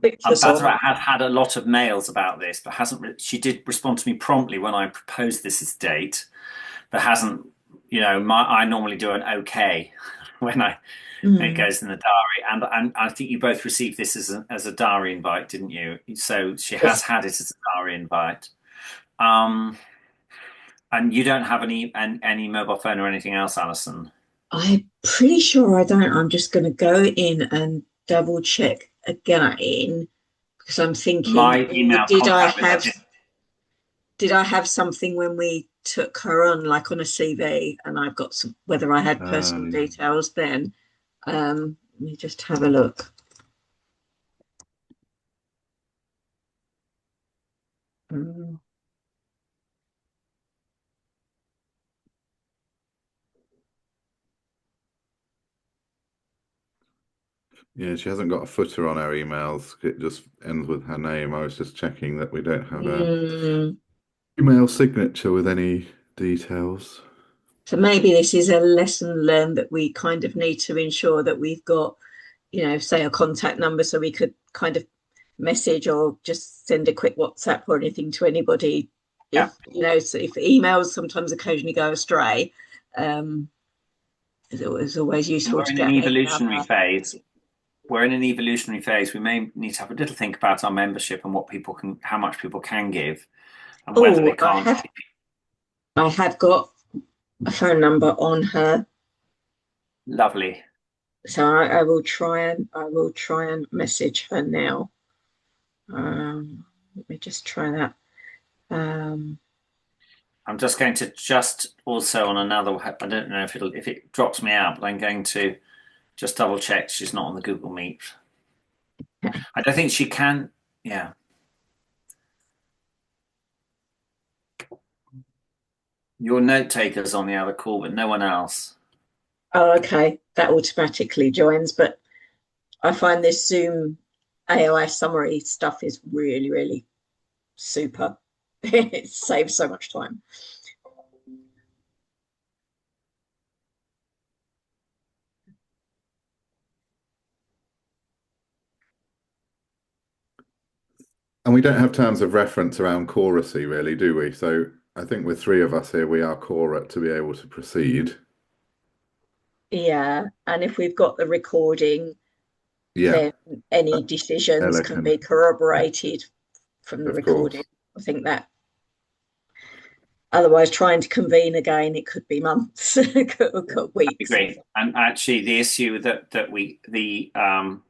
Pictures of. Bazrat has had a lot of mails about this, but hasn't. She did respond to me promptly when I proposed this as date, but hasn't. I normally do an okay when it Mm. goes in the diary, and I think you both received this as a diary invite, didn't you? So she has Yes. had it as a diary invite. Um, and you don't have any mobile phone or anything else, Alison? I'm pretty sure I don't. I'm just going to go in and double check again because I'm thinking, My oh, email contact with her didn't. did I have something when we took her on, like on a CV, and I've got some, whether I had personal details then. Let me just have a look. Um, Yeah, she hasn't got a footer on her emails. It just ends with her name. I was just checking that we don't have a mm, email signature with any details. so maybe this is a lesson learned that we kind of need to ensure that we've got, say a contact number so we could kind of message or just send a quick WhatsApp or anything to anybody. Yeah, So if emails sometimes occasionally go astray, um, it's always useful we're to in an get a evolutionary number. phase. We're in an evolutionary phase. We may need to have a little think about our membership and what people can, how much people can give, and whether they Oh, can't. I have got a phone number on her, Lovely. so I will try and message her now. Let me just try that. Um, I'm just going to just also on another. I don't know if it drops me out, but I'm going to just double check she's not on the Google Meet. I don't think she can. Yeah. Your note taker's on the other call, but no one else. oh, okay, that automatically joins, but I find this Zoom AI summary stuff is really, really super. It saves so much time. And we don't have terms of reference around choracy, really, do we? So I think with three of us here, we are quorate to be able to proceed. Yeah, and if we've got the recording, Yeah, then any decisions Ella can be can, corroborated from the of recording. course. I think that otherwise trying to convene again, it could be months, could I weeks. agree. And actually, the issue that we the um,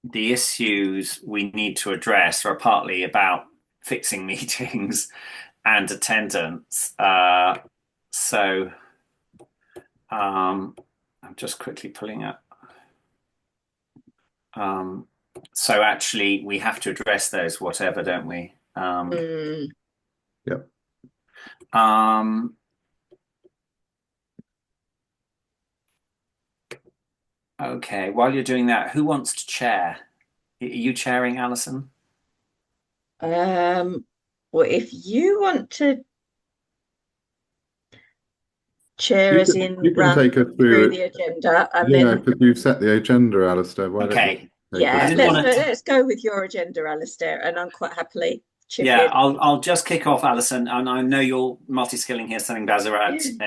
the issues we need to address are partly about fixing meetings and attendance. So I'm just quickly pulling up. Um, so actually, we have to address those, whatever, don't we? Mm. Yep. Um, okay. While you're doing that, who wants to chair? Are you chairing, Alison? Um, well, if you want to chair us in, You can run take us through through the it. agenda, and Yeah, then because you've set the agenda, Alistair. Why don't you Okay. take I us yeah, didn't through want it? to. let's go with your agenda, Alistair, and I'm quite happily chip Yeah, in. I'll just kick off, Alison, and I know you're multi-skilling here, sending Bazarat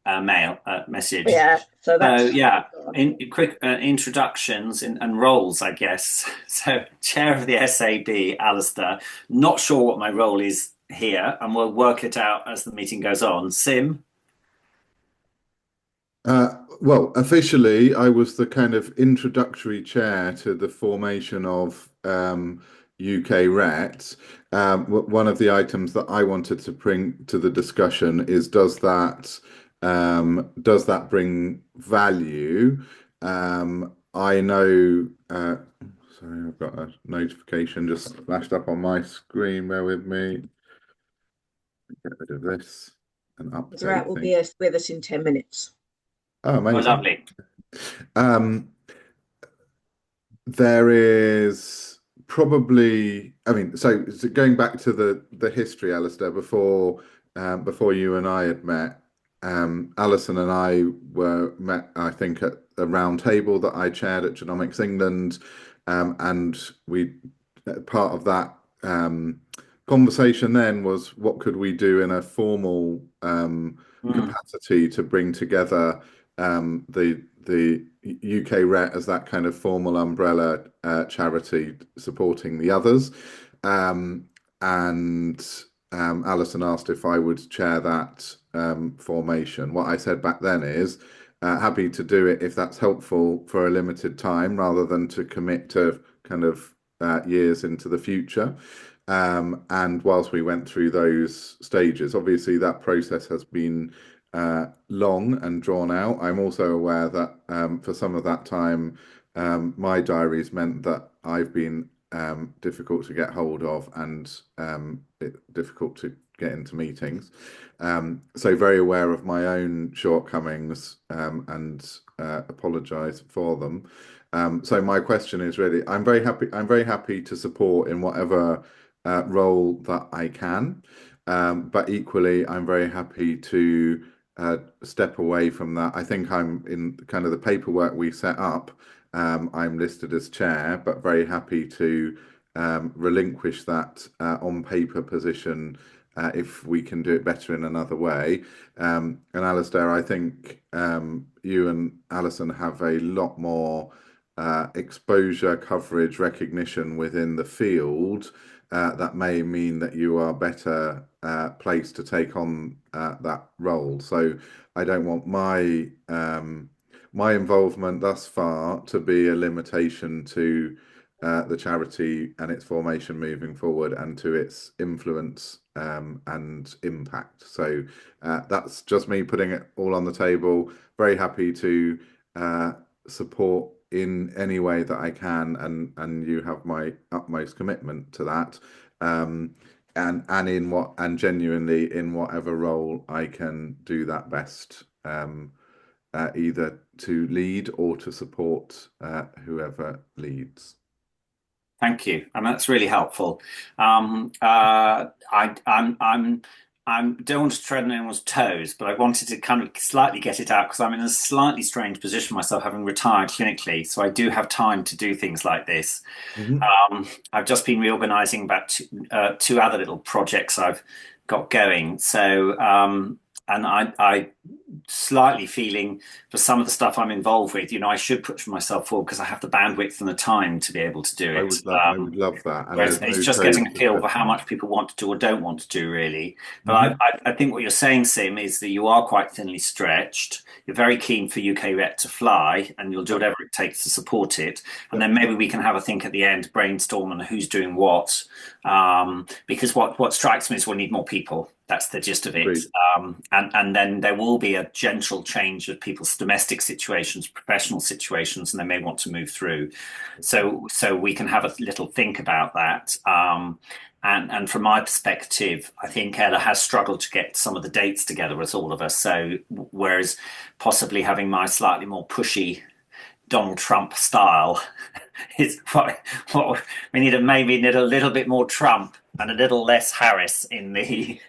a mail message. Yeah, so So that's yeah, in quick introductions and roles, I guess. So chair of the SAB, Alistair. Not sure what my role is here, and we'll work it out as the meeting goes on. Sim, Well, officially, I was the kind of introductory chair to the formation of UKRET. One of the items that I wanted to bring to the discussion is does that bring value? I know. Sorry, I've got a notification just flashed up on my screen. Bear with me. Get rid of this. An Rat update will thing. be with us in 10 minutes. Oh, oh amazing. lovely. Um, there is probably, I mean, so going back to the history, Alistair, before you and I had met, Alison and I were met, I think, at a round table that I chaired at Genomics England, and we part of that conversation then was what could we do in a formal capacity to bring together the UKRET as that kind of formal umbrella charity supporting the others, and Alison asked if I would chair that formation. What I said back then is happy to do it if that's helpful for a limited time rather than to commit to kind of years into the future. And whilst we went through those stages, obviously that process has been long and drawn out. I'm also aware that for some of that time, my diaries meant that I've been difficult to get hold of and difficult to get into meetings. So very aware of my own shortcomings and apologise for them. So my question is really, I'm very happy to support in whatever role that I can, but equally, I'm very happy to step away from that. I think I'm in kind of the paperwork we set up. I'm listed as chair, but very happy to relinquish that on paper position if we can do it better in another way. And Alistair, I think you and Alison have a lot more exposure, coverage, recognition within the field that may mean that you are better placed to take on that role. So I don't want my involvement thus far to be a limitation to the charity and its formation moving forward and to its influence and impact. So that's just me putting it all on the table. Very happy to support in any way that I can, and you have my utmost commitment to that. And genuinely in whatever role I can do that best, either to lead or to support whoever leads. Thank you, and that's really helpful. I don't want to tread on anyone's toes, but I wanted to kind of slightly get it out because I'm in a slightly strange position myself, having retired clinically, so I do have time to do things like this. I've just been reorganising about two other little projects I've got going, so and I slightly feeling for some of the stuff I'm involved with, I should put myself forward because I have the bandwidth and the time to be able to do it. I would love that. And it's just getting a feel for how much people want to do or don't want to do, really. But I think what you're saying, Sim, is that you are quite thinly stretched. You're very keen for UKRET to fly, and you'll do whatever it takes to support it. And then maybe we can have a think at the end, brainstorm on who's doing what. Because what strikes me is we'll need more people. That's the gist of it. And then there will be a gentle change of people's domestic situations, professional situations, and they may want to move through. So we can have a little think about that. And from my perspective, I think Ella has struggled to get some of the dates together as all of us. So whereas possibly having my slightly more pushy Donald Trump style is what we need. Maybe need a little bit more Trump and a little less Harris in the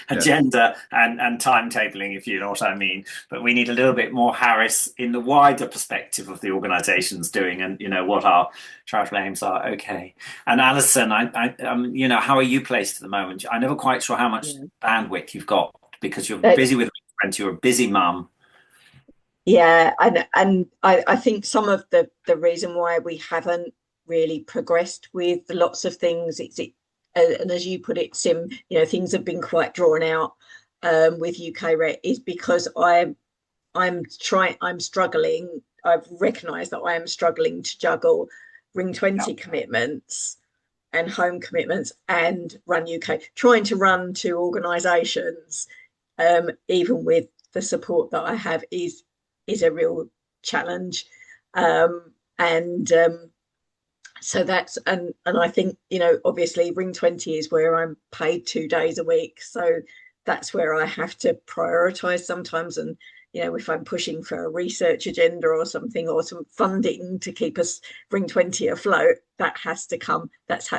agenda and timetabling, if you know what I mean. But we need a little bit more Harris in the wider perspective of the organisation's doing, and what our charitable aims are. Okay. And Alison, I how are you placed at the moment? I'm never quite sure how much bandwidth you've got because you're busy with friends. You're a busy mum. Yeah, and I think some of the reason why we haven't really progressed with lots of things, and as you put it, Sim, things have been quite drawn out with UKRET, is because I'm struggling. I've recognised that I am struggling to juggle Ring 20 commitments and home commitments and run UK, trying to run two organisations, even with the support that I have is a real challenge. So that's and I think obviously Ring 20 is where I'm paid 2 days a week, so that's where I have to prioritize sometimes. And if I'm pushing for a research agenda or something, or some funding to keep us Ring 20 afloat, that's had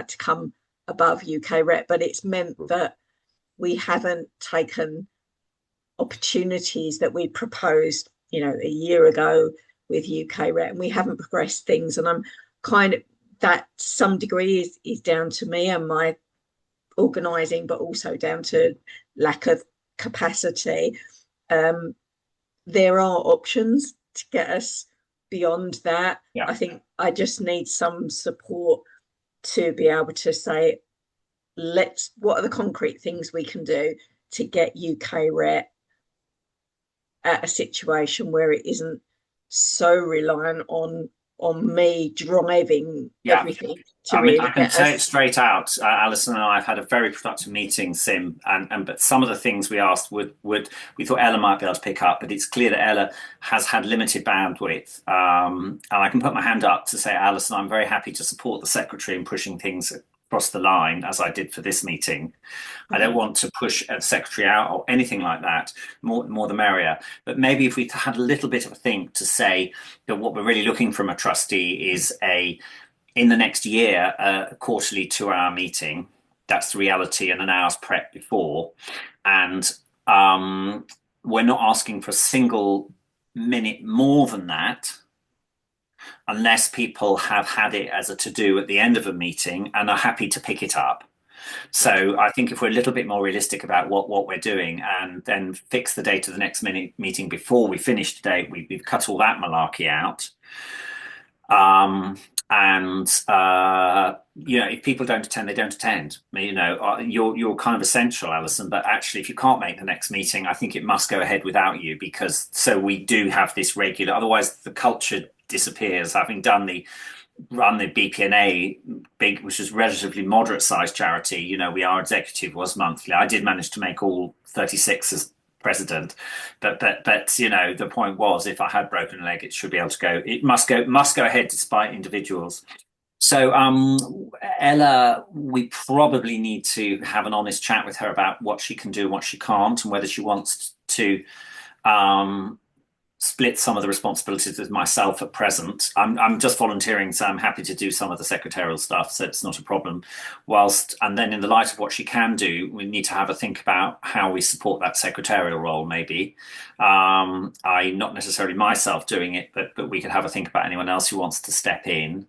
to come above UKRET. But it's meant that we haven't taken opportunities that we proposed, a year ago with UKRET, and we haven't progressed things. And I'm kind of, that to some degree is down to me and my organising, but also down to lack of capacity. There are options to get us beyond that. Yeah. I think I just need some support to be able to say, what are the concrete things we can do to get UKRET at a situation where it isn't so reliant on me driving everything to really I can get say us. it straight out. Alison and I have had a very productive meeting, Sim, and but some of the things we asked we thought Ella might be able to pick up, but it's clear that Ella has had limited bandwidth. And I can put my hand up to say, Alison, I'm very happy to support the secretary in pushing things across the line, as I did for this meeting. I don't want to push a secretary out or anything like that. More the merrier. But maybe if we had a little bit of a think to say that what we're really looking from a trustee is in the next year, a quarterly 2-hour meeting. That's the reality, and an hour's prep before. And we're not asking for a single minute more than that, unless people have had it as a to-do at the end of a meeting and are happy to pick it up. So I think if we're a little bit more realistic about what we're doing, and then fix the date of the next meeting before we finish today, we've cut all that malarkey out. If people don't attend, they don't attend. You're kind of essential, Alison, but actually if you can't make the next meeting, I think it must go ahead without you, because so we do have this regular, otherwise the culture disappears. Having run the BPNA, which is relatively moderate sized charity, our executive was monthly. I did manage to make all 36 as president, but the point was, if I had broken a leg, it should be able to go. It must go ahead despite individuals. So Ella, we probably need to have an honest chat with her about what she can do and what she can't, and whether she wants to split some of the responsibilities with myself at present. I'm just volunteering, so I'm happy to do some of the secretarial stuff, so it's not a problem. And then in the light of what she can do, we need to have a think about how we support that secretarial role, maybe. I not necessarily myself doing it, but we could have a think about anyone else who wants to step in.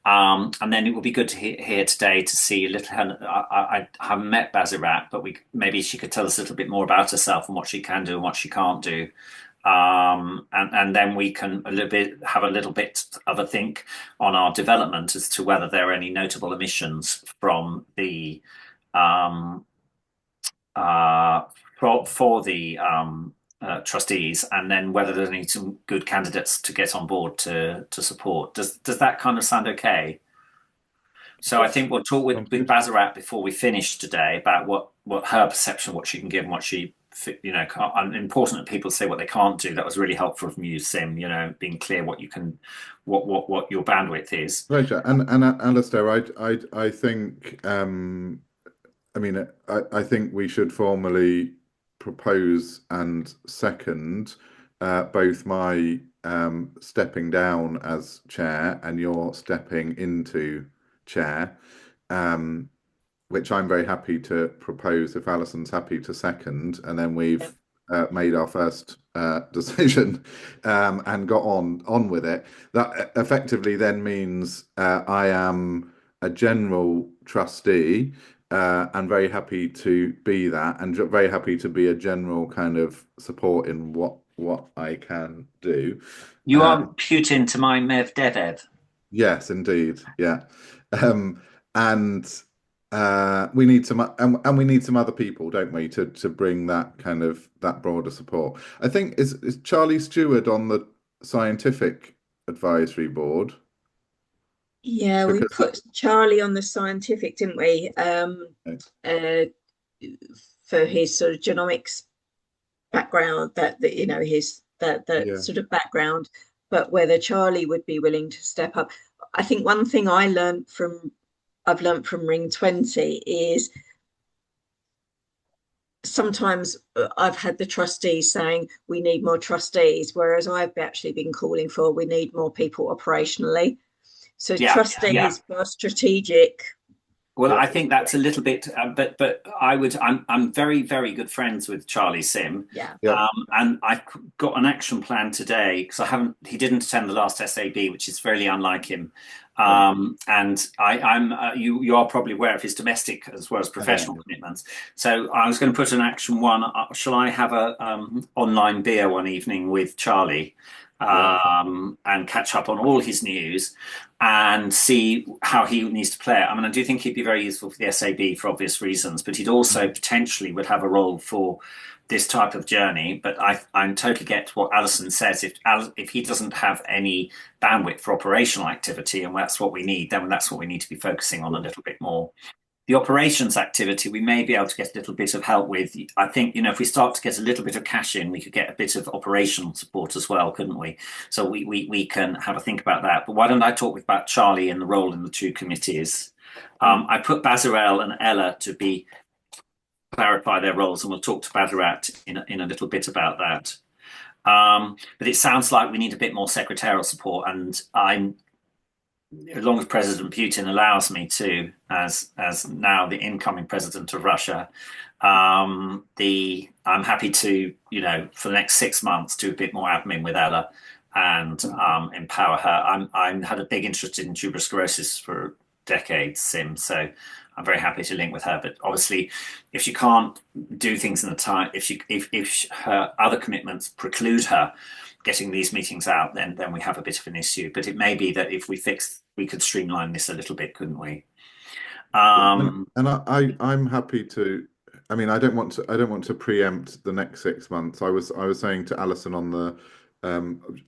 And then it would be good to hear today to see a little. I haven't met Bazirat, but maybe she could tell us a little bit more about herself and what she can do and what she can't do. And then we can have a little bit of a think on our development as to whether there are any notable omissions from the for the trustees, and then whether there's any some good candidates to get on board to support. Does that kind of sound okay? So I think we'll talk with Bazirat before we finish today about what her perception, what she can give, and what she, and important that people say what they can't do. That was really helpful from you, Sim. Being clear what you can, what your bandwidth is. Right, and Alistair, I think, I think we should formally propose and second both my stepping down as chair and your stepping into chair, which I'm very happy to propose if Alison's happy to second, and then we've made our first decision and got on with it. That effectively then means I am a general trustee and very happy to be that, and very happy to be a general kind of support in what I can do. You are Putin to my Mev Devev. Yes, indeed. Yeah. And we need some, and we need some other people, don't we, to bring that kind of that broader support. I think is Charlie Stewart on the scientific advisory board? Yeah, we put Charlie on the scientific, didn't we? For his sort of genomics background, his sort of background. But whether Charlie would be willing to step up, I think one thing I've learned from Ring 20 is sometimes I've had the trustees saying we need more trustees, whereas I've actually been calling for we need more people operationally. So trustees for strategic Well, I think that's a little bit, but I'm very, very good friends with Charlie Sim, Yeah. Yeah. and I've got an action plan today because he didn't attend the last SAB, which is fairly unlike him. And you are probably aware of his domestic as well as professional commitments. So I was going to put an action one. Shall I have a online beer one evening with Charlie, and catch up on all his news and see how he needs to play it? I mean, I do think he'd be very useful for the SAB for obvious reasons, but he'd also potentially would have a role for this type of journey. But I totally get what Alison says. If he doesn't have any bandwidth for operational activity, and that's what we need, then that's what we need to be focusing on a little bit more. The operations activity, we may be able to get a little bit of help with. I think, if we start to get a little bit of cash in, we could get a bit of operational support as well, couldn't we? So we can have a think about that. But why don't I talk about Charlie and the role in the two committees? I put Bazarel and Ella to be clarify their roles, and we'll talk to Badarat in a little bit about that. But it sounds like we need a bit more secretarial support, and as long as President Putin allows me to, as now the incoming president of Russia, I'm happy to, for the next 6 months, do a bit more admin with Ella and empower her. I'm had a big interest in tuberous sclerosis for decades, Sim, so I'm very happy to link with her. But obviously, if she can't do things in the time, if her other commitments preclude her getting these meetings out, then we have a bit of an issue. But it may be that if we could streamline this a little bit, couldn't we? And I'm happy to. I mean, I don't want to preempt the next 6 months. I was saying to Alison on the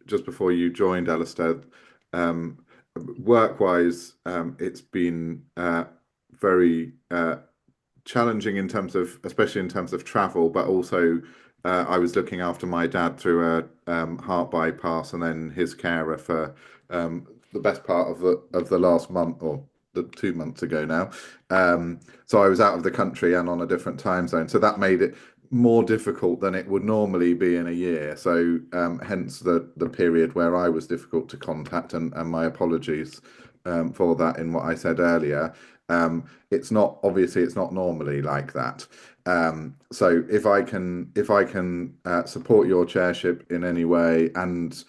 just before you joined, Alistair, work-wise, it's been very challenging especially in terms of travel, but also I was looking after my dad through a heart bypass, and then his carer for the best part of the last month, or the 2 months ago now. So I was out of the country and on a different time zone, so that made it more difficult than it would normally be in a year. So hence the period where I was difficult to contact, and my apologies for that in what I said earlier. It's not normally like that. So if I can support your chairship in any way, and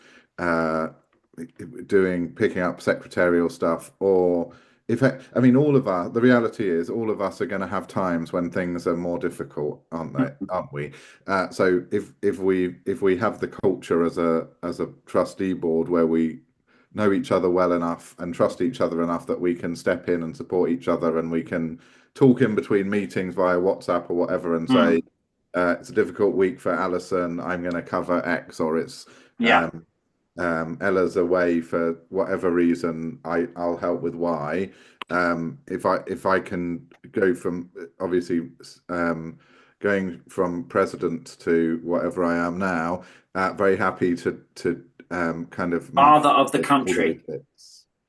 picking up secretarial stuff, or I mean, the reality is all of us are going to have times when things are more difficult, aren't we? So if we have the culture as a trustee board where we know each other well enough and trust each other enough that we can step in and support each other, and we can talk in between meetings via WhatsApp or whatever and say, it's a difficult week for Alison, I'm going to cover X, or it's Ella's away for whatever reason, I'll help with Y. If I can go from, obviously, going from president to whatever I am now, very happy to kind of father of the country.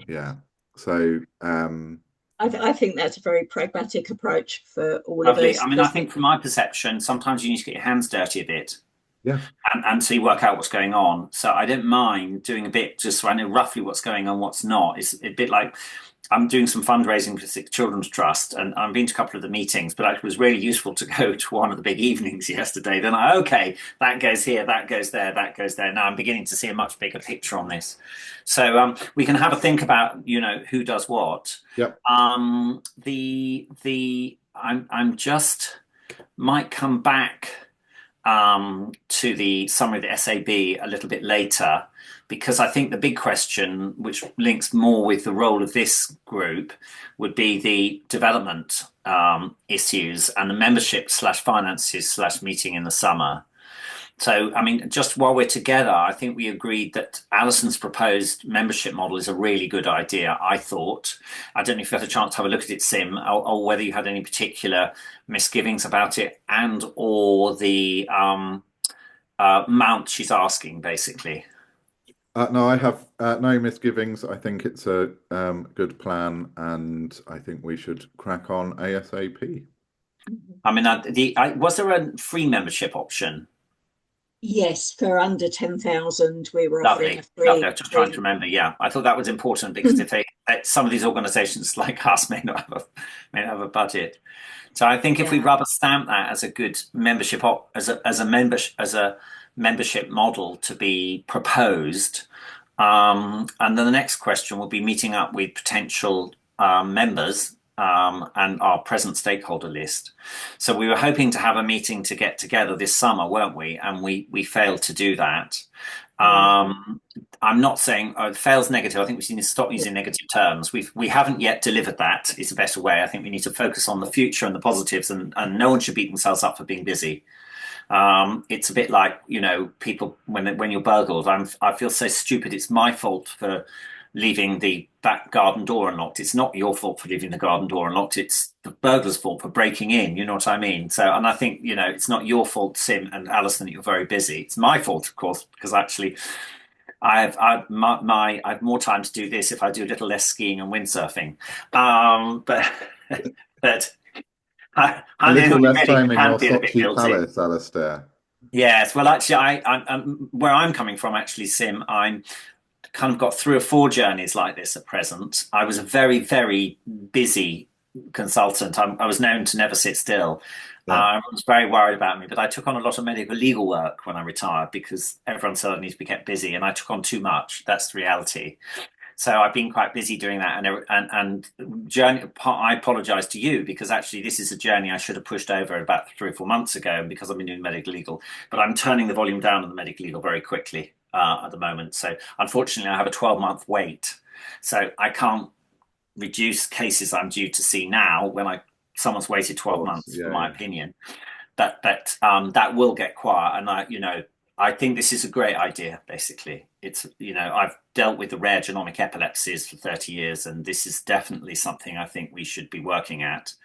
Yeah. So I think that's a very pragmatic approach for all lovely. of us. I mean, I think from my perception, sometimes you need to get your hands dirty a bit. Yeah. And so you work out what's going on. So I don't mind doing a bit just so I know roughly what's going on, what's not. It's a bit like I'm doing some fundraising for the Children's Trust, and I've been to a couple of the meetings, but it was really useful to go to one of the big evenings yesterday. Then okay, that goes here, that goes there, that goes there. Now I'm beginning to see a much bigger picture on this. So we can have a think about, who does what. Yep. I'm just might come back to the summary of the SAB a little bit later, because I think the big question, which links more with the role of this group, would be the development issues and the membership/finances/ meeting in the summer. So, I mean, just while we're together, I think we agreed that Alison's proposed membership model is a really good idea, I thought. I don't know if you had a chance to have a look at it, Sim, or whether you had any particular misgivings about it, and or the amount she's asking, basically. No, I have no misgivings. I think it's a good plan, and I think we should crack on ASAP. I mean, was there a free membership option? Yes, for under 10,000, we were offering Lovely, a free. lovely. I was just trying to remember. Yeah, I thought that was important because if some of these organisations like us may not have a budget. So I think if we Yeah. rubber stamp that as a good membership as a membership model to be proposed, and then the next question will be meeting up with potential members and our present stakeholder list. So we were hoping to have a meeting to get together this summer, weren't we? And we failed to do that. I'm not saying fails negative. I think we need to stop using negative terms. We haven't yet delivered that. Is a better way. I think we need to focus on the future and the positives, and no one should beat themselves up for being busy. It's a bit like, people when you're burgled. I feel so stupid. It's my fault for leaving the back garden door unlocked. It's not your fault for leaving the garden door unlocked. It's the burglar's fault for breaking in. You know what I mean? So, and I think, it's not your fault, Sim and Alison, that you're very busy. It's my fault, of course, because actually I've more time to do this if I do a little less skiing and windsurfing. But A little less really time in can your feel a bit Sochi guilty. palace, Alistair. Yes, well, actually, I'm where I'm coming from. Actually, Sim, I'm kind of got 3 or 4 journeys like this at present. I was a very, very busy consultant. I was known to never sit still. Yeah. I was very worried about me, but I took on a lot of medical legal work when I retired because everyone said I need to be kept busy, and I took on too much. That's the reality. So I've been quite busy doing that, and journey. I apologise to you because actually this is a journey I should have pushed over about 3 or 4 months ago because I've been doing medical legal. But I'm turning the volume down on the medical legal very quickly at the moment. So unfortunately, I have a 12-month wait, so I can't reduce cases I'm due to see now when someone's waited 12 months, Yeah, for my yeah. opinion. That will get quiet, and I think this is a great idea. Basically, it's I've dealt with the rare genomic epilepsies for 30 years, and this is definitely something I think we should be working at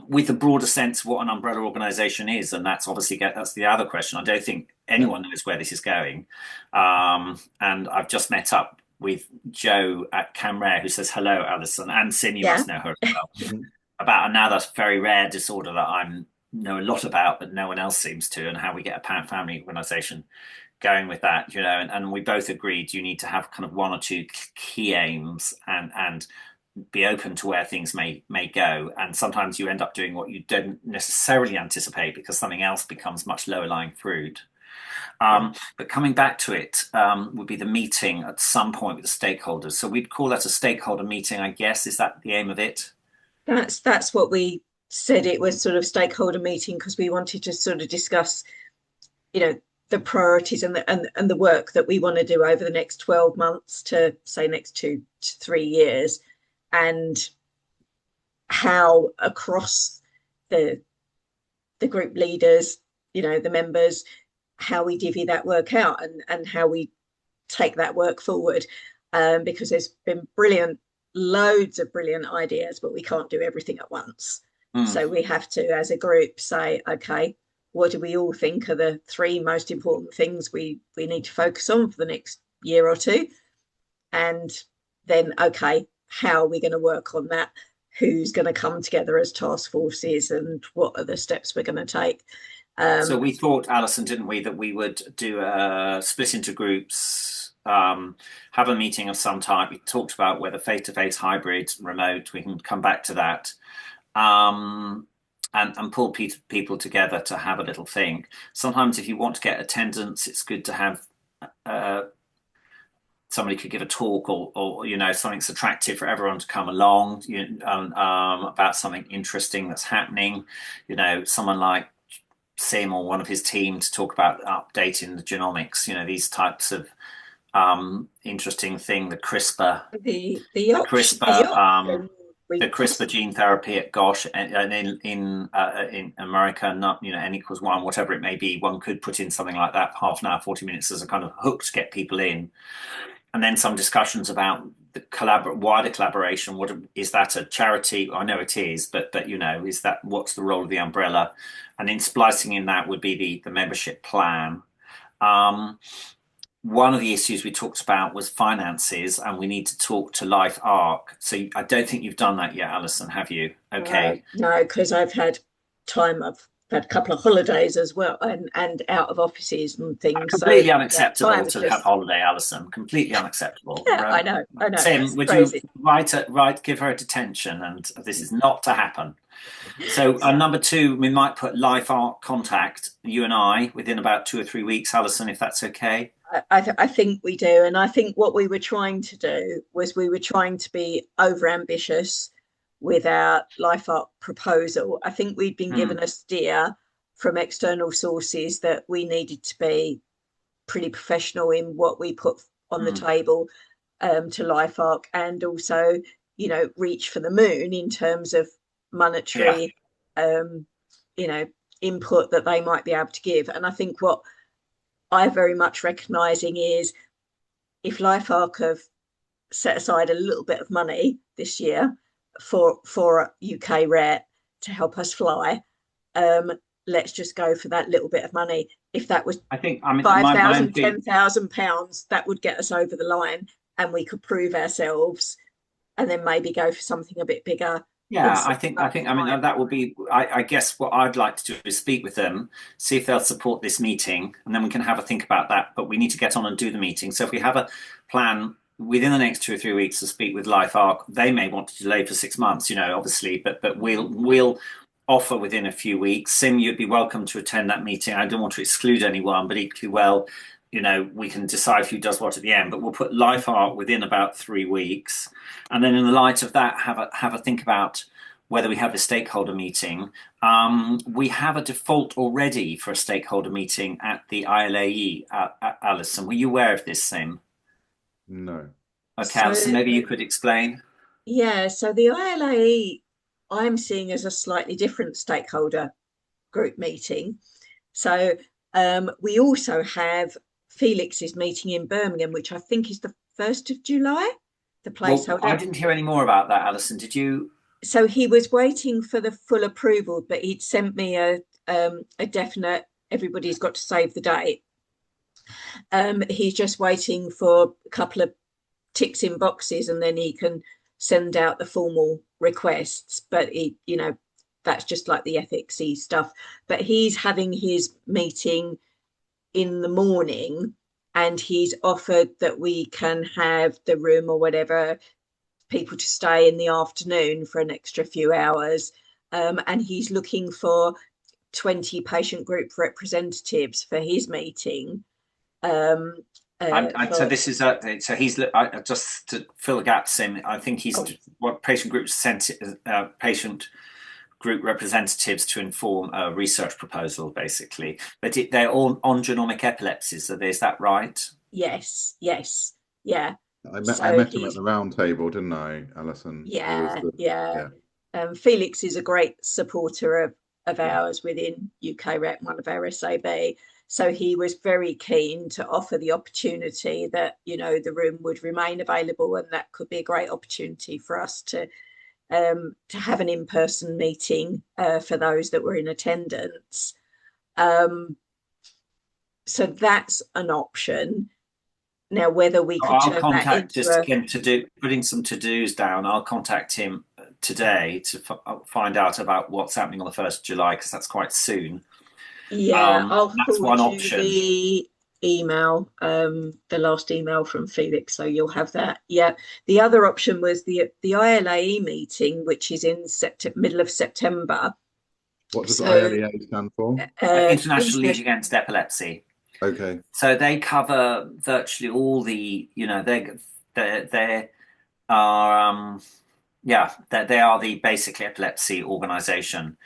with a broader sense of what an umbrella organisation is, and that's the other question. I don't think anyone knows where this is going, and I've just met up with Joe at CamRare, who says hello, Alison, and Sim, you must know her as well, about another very rare disorder that I know a lot about, but no one else seems to, and how we get a family organisation going with that, and we both agreed you need to have kind of 1 or 2 key aims and be open to where things may go. And sometimes you end up doing what you don't necessarily anticipate because something else becomes much lower lying fruit. But coming back to it would be the meeting at some point with the stakeholders. So we'd call that a stakeholder meeting, I guess. Is that the aim of it? That's what we said. It was sort of stakeholder meeting because we wanted to sort of discuss, the priorities and the work that we want to do over the next 12 months to say next 2 to 3 years, and how across the group leaders, the members, how we divvy that work out and how we take that work forward, because there's been loads of brilliant ideas, but we can't do everything at once. So we have to, as a group, say, okay, what do we all think are the 3 most important things we need to focus on for the next year or 2? And then, okay, how are we going to work on that? Who's going to come together as task forces, and what are the steps we're going to take? So we thought, Alison, didn't we, that we would do a split into groups, have a meeting of some type. We talked about whether face-to-face, hybrid, remote. We can come back to that, and pull people together to have a little think. Sometimes if you want to get attendance, it's good to have somebody could give a talk or something that's attractive for everyone to come along, about something interesting that's happening. Someone like Sim or one of his team to talk about updating the genomics. These types of interesting thing. The CRISPR gene therapy at Gosh and in America, not N equals 1, whatever it may be. One could put in something like that, half an hour, 40 minutes as a kind of hook to get people in. And then some discussions about the wider collaboration. What is that, a charity? I know it is, but is that, what's the role of the umbrella? And then splicing in that would be the membership plan. One of the issues we talked about was finances, and we need to talk to Life Arc. So I don't think you've done that yet, Alison, have you? Okay. No, because I've had time. I've had a couple of holidays as well, and out of offices and things. Completely So unacceptable to have holiday, Alison. Completely unacceptable. Yeah, I know. Tim, would crazy. you give her a detention? And this is not to happen. So number 2, we might put Life Art Contact, you and I, within about 2 or 3 weeks, Alison, if that's okay. I think we do. And I think what we were trying to do was we were trying to be over ambitious with our Life Art proposal. I think we'd been given a steer from external sources that we needed to be pretty professional in what we put on the table to Life Arc, and also, you know, reach for the moon in terms of monetary, you know, input that they might be able to give. And I think what I'm very much recognising is if Life Arc have set aside a little bit of money this year for UKRET to help us fly, let's just go for that little bit of money. If that was, I mean, £5,000, £10,000, that would get us over the line, and we could prove ourselves, and then maybe go for something a bit bigger. Yeah, I think. I mean, that would be. I guess what I'd like to do is speak with them, see if they'll support this meeting, and then we can have a think about that. But we need to get on and do the meeting. So if we have a plan within the next 2 or 3 weeks to speak with Life Arc, they may want to delay for 6 months, you know, obviously. But we'll offer within a few weeks. Sim, you'd be welcome to attend that meeting. I don't want to exclude anyone, but equally well, you know, we can decide who does what at the end. But we'll put Life Art within about 3 weeks, and then in the light of that, have a think about whether we have a stakeholder meeting. We have a default already for a stakeholder meeting at the ILAE. Alison, were you aware of this, Sim? No. Okay, Alison, maybe you could explain. Yeah, so the ILAE I'm seeing as a slightly different stakeholder group meeting. So we also have Felix's meeting in Birmingham, which I think is the 1st of July, the placeholder. Well, I didn't hear any more about that, Alison. Did you? So he was waiting for the full approval, but he'd sent me a definite, everybody's got to save the date. He's just waiting for a couple of ticks in boxes, and then he can send out the formal requests. But he, you know, that's just like the ethicsy stuff. But he's having his meeting in the morning, and he's offered that we can have the room or whatever, people to stay in the afternoon for an extra few hours. And he's looking for 20 patient group representatives for his meeting. So this is so he's just to fill the gaps in. I think he's what patient groups sent patient group representatives to inform a research proposal, basically. But they're all on genomic epilepsies. So is that right? Yes. Yeah. I met him at the round table, didn't I, Alison? Yeah. Felix is a great supporter of ours within UKRET, one of our SAB. So he was very keen to offer the opportunity that, you know, the room would remain available, and that could be a great opportunity for us to have an in-person meeting for those that were in attendance. So that's an option. Now, whether we could I'll contact him putting some to-dos down. I'll contact him today to find out about what's happening on the 1st of July, because that's quite soon. Yeah, I'll that's one option. The email, the last email from Felix, so you'll have that. Yeah, the other option was the ILAE meeting, which is in middle of September. What does ILAE stand for? International League Against Epilepsy. Okay. So they cover virtually all the, you know, they are the basically epilepsy organisation.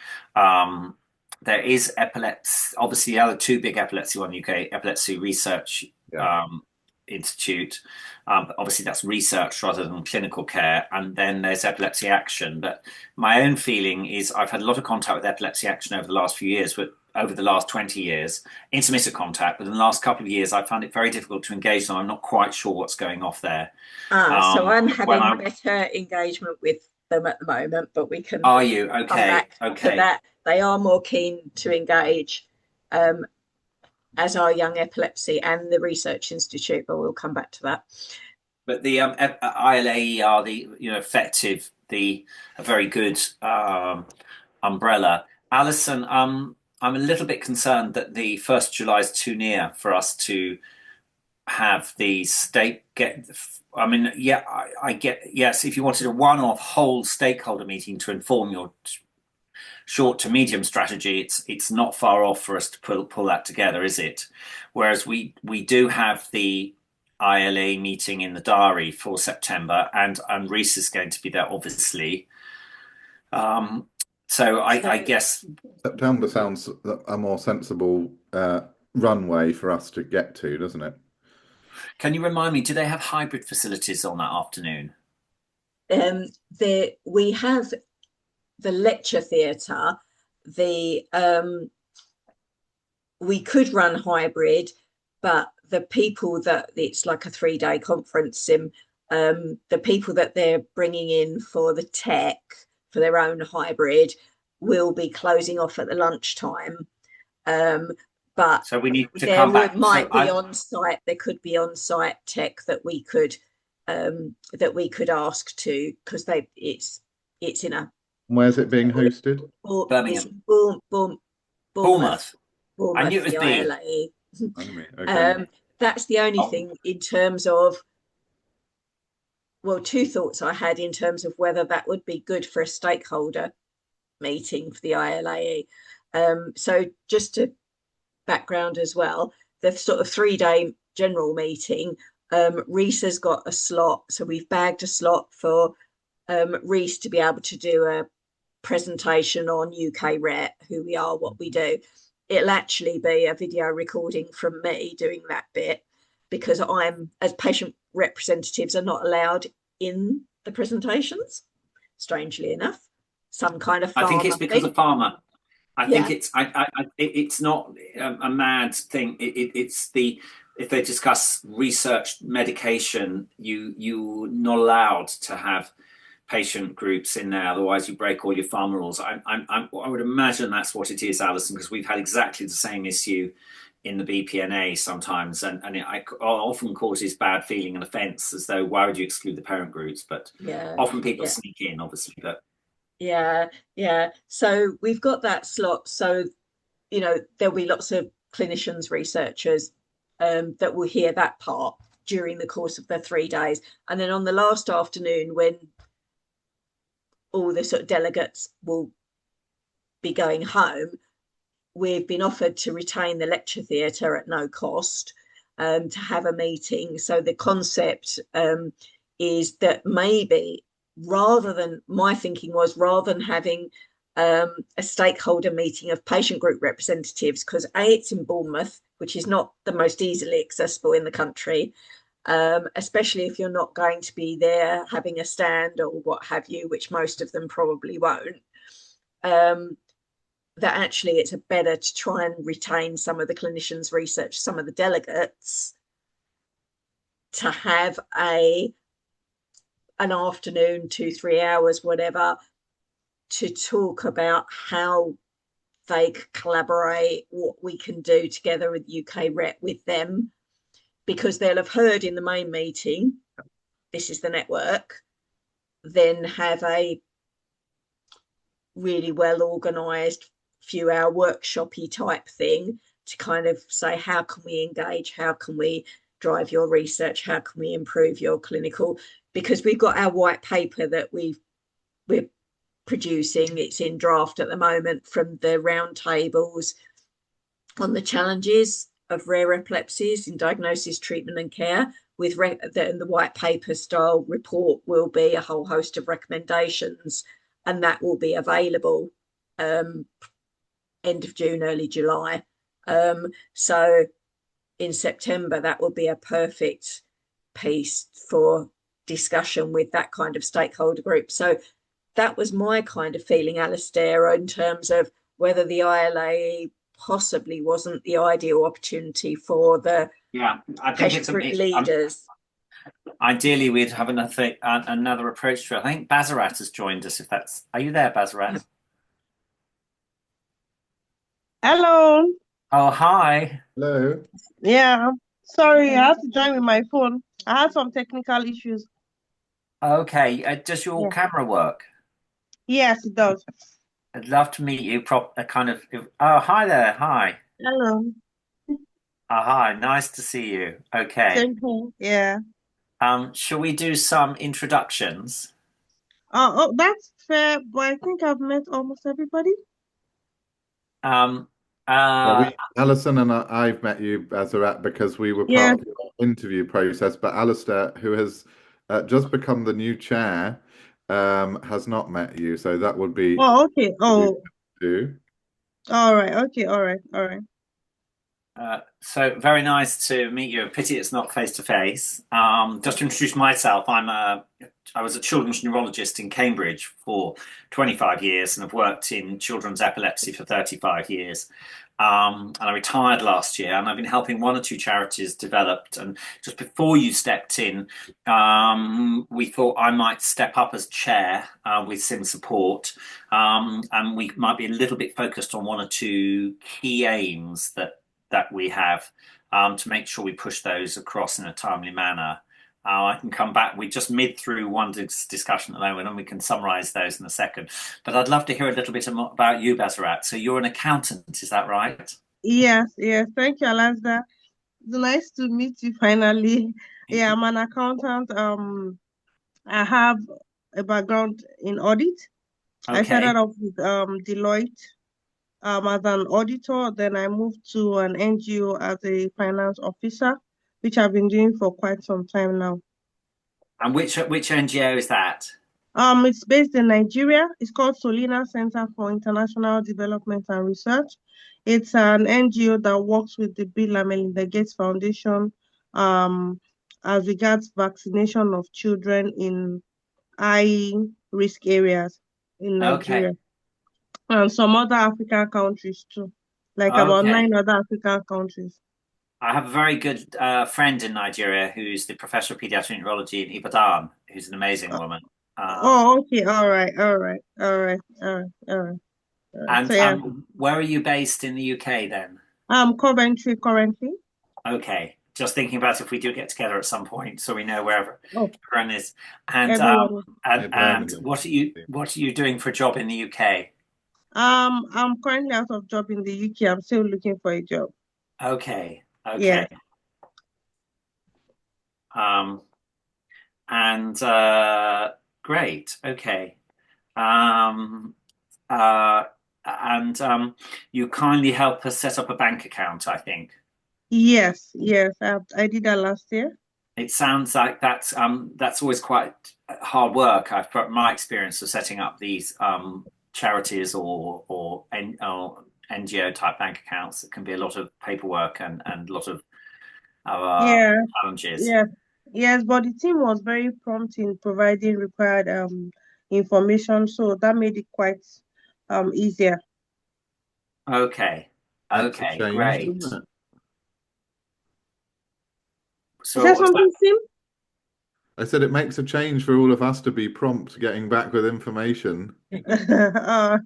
There is epilepsy, obviously the other 2 big epilepsy one, UK Epilepsy Research Institute. Obviously that's research rather than clinical care. And then there's Epilepsy Action. But my own feeling is I've had a lot of contact with Epilepsy Action over the last few years, but over the last 20 years, intermittent contact. But in the last couple of years, I found it very difficult to engage them. I'm not quite sure what's going off there. So I'm having better engagement with them at the moment, but we can. Are you? Okay. Okay. That. They are more keen to engage, as are Young Epilepsy and the Research Institute, but we'll come back to that. But the ILAE are the, you know, effective, a very good umbrella. Alison, I'm a little bit concerned that the 1st of July is too near for us to have the stake get. I mean, yeah, I get, yes, if you wanted a one-off whole stakeholder meeting to inform your short to medium strategy, it's not far off for us to pull that together, is it? Whereas we do have the ILA meeting in the diary for September, and Reese is going to be there, obviously. So I guess September sounds a more sensible runway for us to get to, doesn't it? Can you remind me, do they have hybrid facilities on that afternoon? We have the lecture theatre. We could run hybrid, but the people that it's like a 3-day conference, the people that they're bringing in for the tech for their own hybrid will be closing off at the lunchtime. But so we need to come back. There could be on-site tech that we could ask to, because it's in a. Where's it being hosted? Birmingham. Bournemouth. I knew it was B. Okay. That's the only thing in terms of, well, two thoughts I had in terms of whether that would be good for a stakeholder meeting for the ILAE. So just to background as well, the sort of 3-day general meeting, Reese has got a slot, so we've bagged a slot for Reese to be able to do a presentation on UKRET, who we are, what we do. It'll actually be a video recording from me doing that bit, because as patient representatives are not allowed in the presentations, strangely enough. Some kind of I think it's because of pharma. I think it's not a mad thing. It's if they discuss research medication, you're not allowed to have patient groups in there, otherwise you break all your pharma rules. I would imagine that's what it is, Alison, because we've had exactly the same issue in the BPNA sometimes, and it often causes bad feeling and offence, as though why would you exclude the parent groups? But often people sneak in, obviously. But so we've got that slot. So there'll be lots of clinicians, researchers that will hear that part during the course of the 3 days, and then on the last afternoon, when all the sort of delegates will be going home, we've been offered to retain the lecture theatre at no cost, to have a meeting. So the concept is that maybe rather than having a stakeholder meeting of patient group representatives, because it's in Bournemouth, which is not the most easily accessible in the country, especially if you're not going to be there having a stand or what have you, which most of them probably won't, that actually it's better to try and retain some of the clinicians, research, some of the delegates, to have an afternoon, 2-3 hours, whatever, to talk about how they collaborate, what we can do together with UKRET with them, because they'll have heard in the main meeting, this is the network, then have a really well organised few-hour workshop-y type thing to kind of say, how can we engage, how can we drive your research, how can we improve your clinical, because we've got our white paper that we're producing, it's in draft at the moment, from the roundtables on the challenges of rare epilepsies in diagnosis, treatment and care. With the white paper style report will be a whole host of recommendations, and that will be available end of June, early July. So in September, that will be a perfect piece for discussion with that kind of stakeholder group. So that was my kind of feeling, Alistair, in terms of whether the ILA possibly wasn't the ideal opportunity for the patient group leaders. Ideally, we'd have another approach to it. I think Bazarat has joined us. Are you there, Bazarat? Hello. Oh, hi. Hello. Yeah, sorry, I had to join with my phone. I had some technical issues. Okay. Does your camera work? Yes, it does. I'd love to meet you. Oh, hi there. Hi. Hello. Hi. Nice to see you. Okay. Same here. Yeah. Shall we do some introductions? Oh, that's fair, but I think I've met almost everybody. Um, Well, uh, Alison and I've met you, Bazarat, because we were Yeah. part of the interview process. But Alistair, who has just become the new chair, has not met you. So that would be Oh, okay. you Oh, too. all right. Okay. All right. All right. so very nice to meet you. Pity it's not face to face. Just to introduce myself, I was a children's neurologist in Cambridge for 25 years and have worked in children's epilepsy for 35 years. And I retired last year, and I've been helping one or two charities developed. And just before you stepped in, we thought I might step up as chair with some support, and we might be a little bit focused on one or two key aims that we have, to make sure we push those across in a timely manner. I can come back. We just mid through one discussion at the moment, and we can summarise those in a second. But I'd love to hear a little bit about you, Bazarat. So you're an accountant, is that right? Yes. Yes. Thank you, Alasda. It's nice to meet you finally. Yeah, I'm an accountant. I have a background in audit. I Okay. started off with Deloitte as an auditor. Then I moved to an NGO as a finance officer, which I've been doing for quite some time now. And which NGO is that? It's based in Nigeria. It's called Solina Center for International Development and Research. It's an NGO that works with the Bill and Melinda Gates Foundation um, as regards vaccination of children in high risk areas in Okay. Nigeria and some other African countries too, like about Okay. 9 other African countries. I have a very good friend in Nigeria who's the professor of pediatric neurology in Ibadan, who's an amazing Uh, woman. oh, okay, all right, all right, all right, all right, all right, all right. So And yeah, where are you based in the UK then? I'm Coventry currently. Okay, just thinking about if we do get together at some point, so we know wherever Oh, everyone is. And everyone. Yeah, Birmingham. what are you doing for a job in the UK? I'm currently out of job in the UK. I'm still looking for a job. Okay, Yeah. okay. Um, and great. Okay. Um, uh, and you kindly help us set up a bank account, I think. Yes, yes. I did that last year. It sounds like that's always quite hard work. I've got my experience of setting up these charities or NGO type bank accounts. It can be a lot of paperwork and a lot of Yeah, challenges. yeah, yes. But the team was very prompt in providing required information, so that made it quite easier. Okay, Makes a okay, change, great. doesn't it? Is there So what's that? something, Sim? I said it makes a change for all of us to be prompt getting back with information. uh,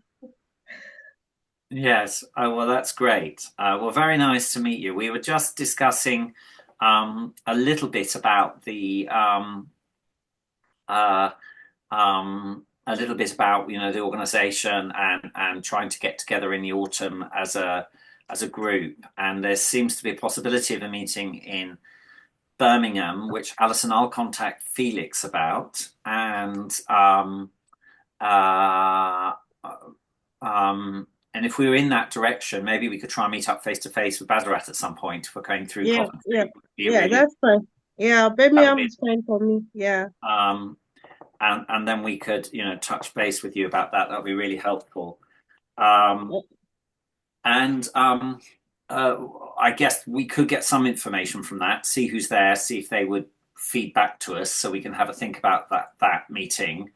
Yes. Oh, well, that's great. Well, very nice to meet you. We were just discussing a little bit about uh, a little bit about the organisation and trying to get together in the autumn as a group. And there seems to be a possibility of a meeting in Birmingham, which Alison, I'll contact Felix about, uh, and if we were in that direction, maybe we could try and meet up face to face with Bazarat at some point if we're going through yeah, yeah, Coventry. yeah. That's fine. Yeah, That would Birmingham be is fine for me. Yeah. and then we could touch base with you about that. That would be really helpful. Um, and I guess we could get some information from that, see who's there, see if they would feed back to us, so we can have a think about that meeting.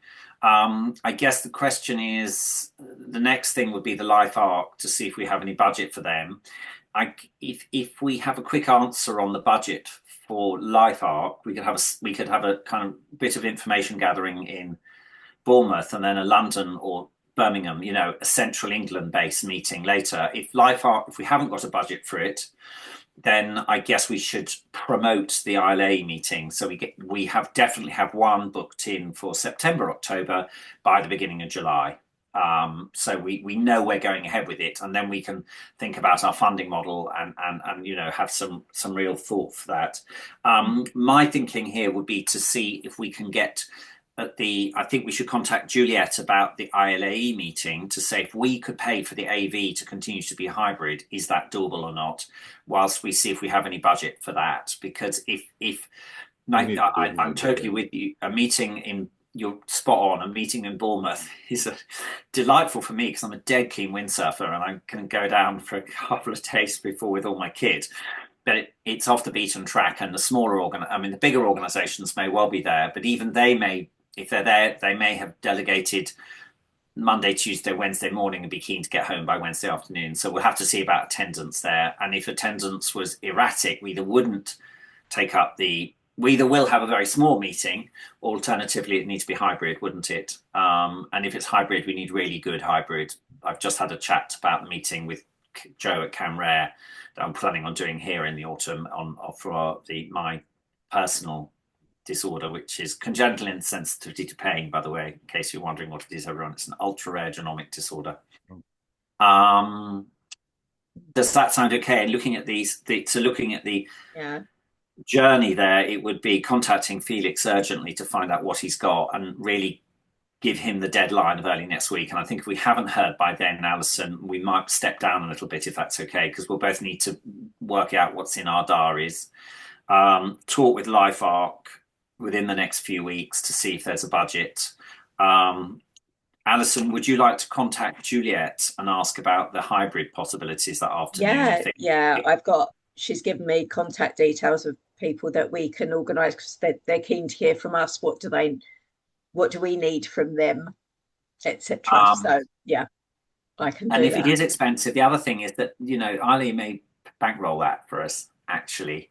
I guess the question is, the next thing would be the Life Arc, to see if we have any budget for them. If we have a quick answer on the budget for Life Arc, we could have a kind of bit of information gathering in Bournemouth and then a London or Birmingham, a central England based meeting later. If we haven't got a budget for it, then I guess we should promote the ILA meeting. So we definitely have one booked in for September, October, by the beginning of July. So we know we're going ahead with it, and then we can think about our funding model and have some real thought for that. My thinking here would be to see if we can get I think we should contact Juliet about the ILAE meeting to say if we could pay for the AV to continue to be hybrid, is that doable or not? Whilst we see if we have any budget for that, because I'm totally with you. You're spot on. A meeting in Bournemouth is delightful for me because I'm a dead keen windsurfer and I can go down for a couple of days before with all my kids. But it's off the beaten track, and the bigger organisations may well be there, but even they may, if they're there, they may have delegated Monday, Tuesday, Wednesday morning and be keen to get home by Wednesday afternoon. So we'll have to see about attendance there. And if attendance was erratic, we either will have a very small meeting, or alternatively, it needs to be hybrid, wouldn't it? And if it's hybrid, we need really good hybrid. I've just had a chat about the meeting with Joe at CamRare that I'm planning on doing here in the autumn for my personal disorder, which is congenital insensitivity to pain, by the way, in case you're wondering what it is, everyone. It's an ultra-rare genomic disorder. Does that sound okay? Looking at the journey there, it would be contacting Felix urgently to find out what he's got and really give him the deadline of early next week. And I think if we haven't heard by then, Alison, we might step down a little bit, if that's okay, because we'll both need to work out what's in our diaries. Talk with LifeArc within the next few weeks to see if there's a budget. Alison, would you like to contact Juliet and ask about the hybrid possibilities that afternoon? She's given me contact details of people that we can organise, because they're keen to hear from us. What do we need from them, etc. So yeah, I can do that. And if it is expensive, the other thing is that, ILAE may bankroll that for us, actually.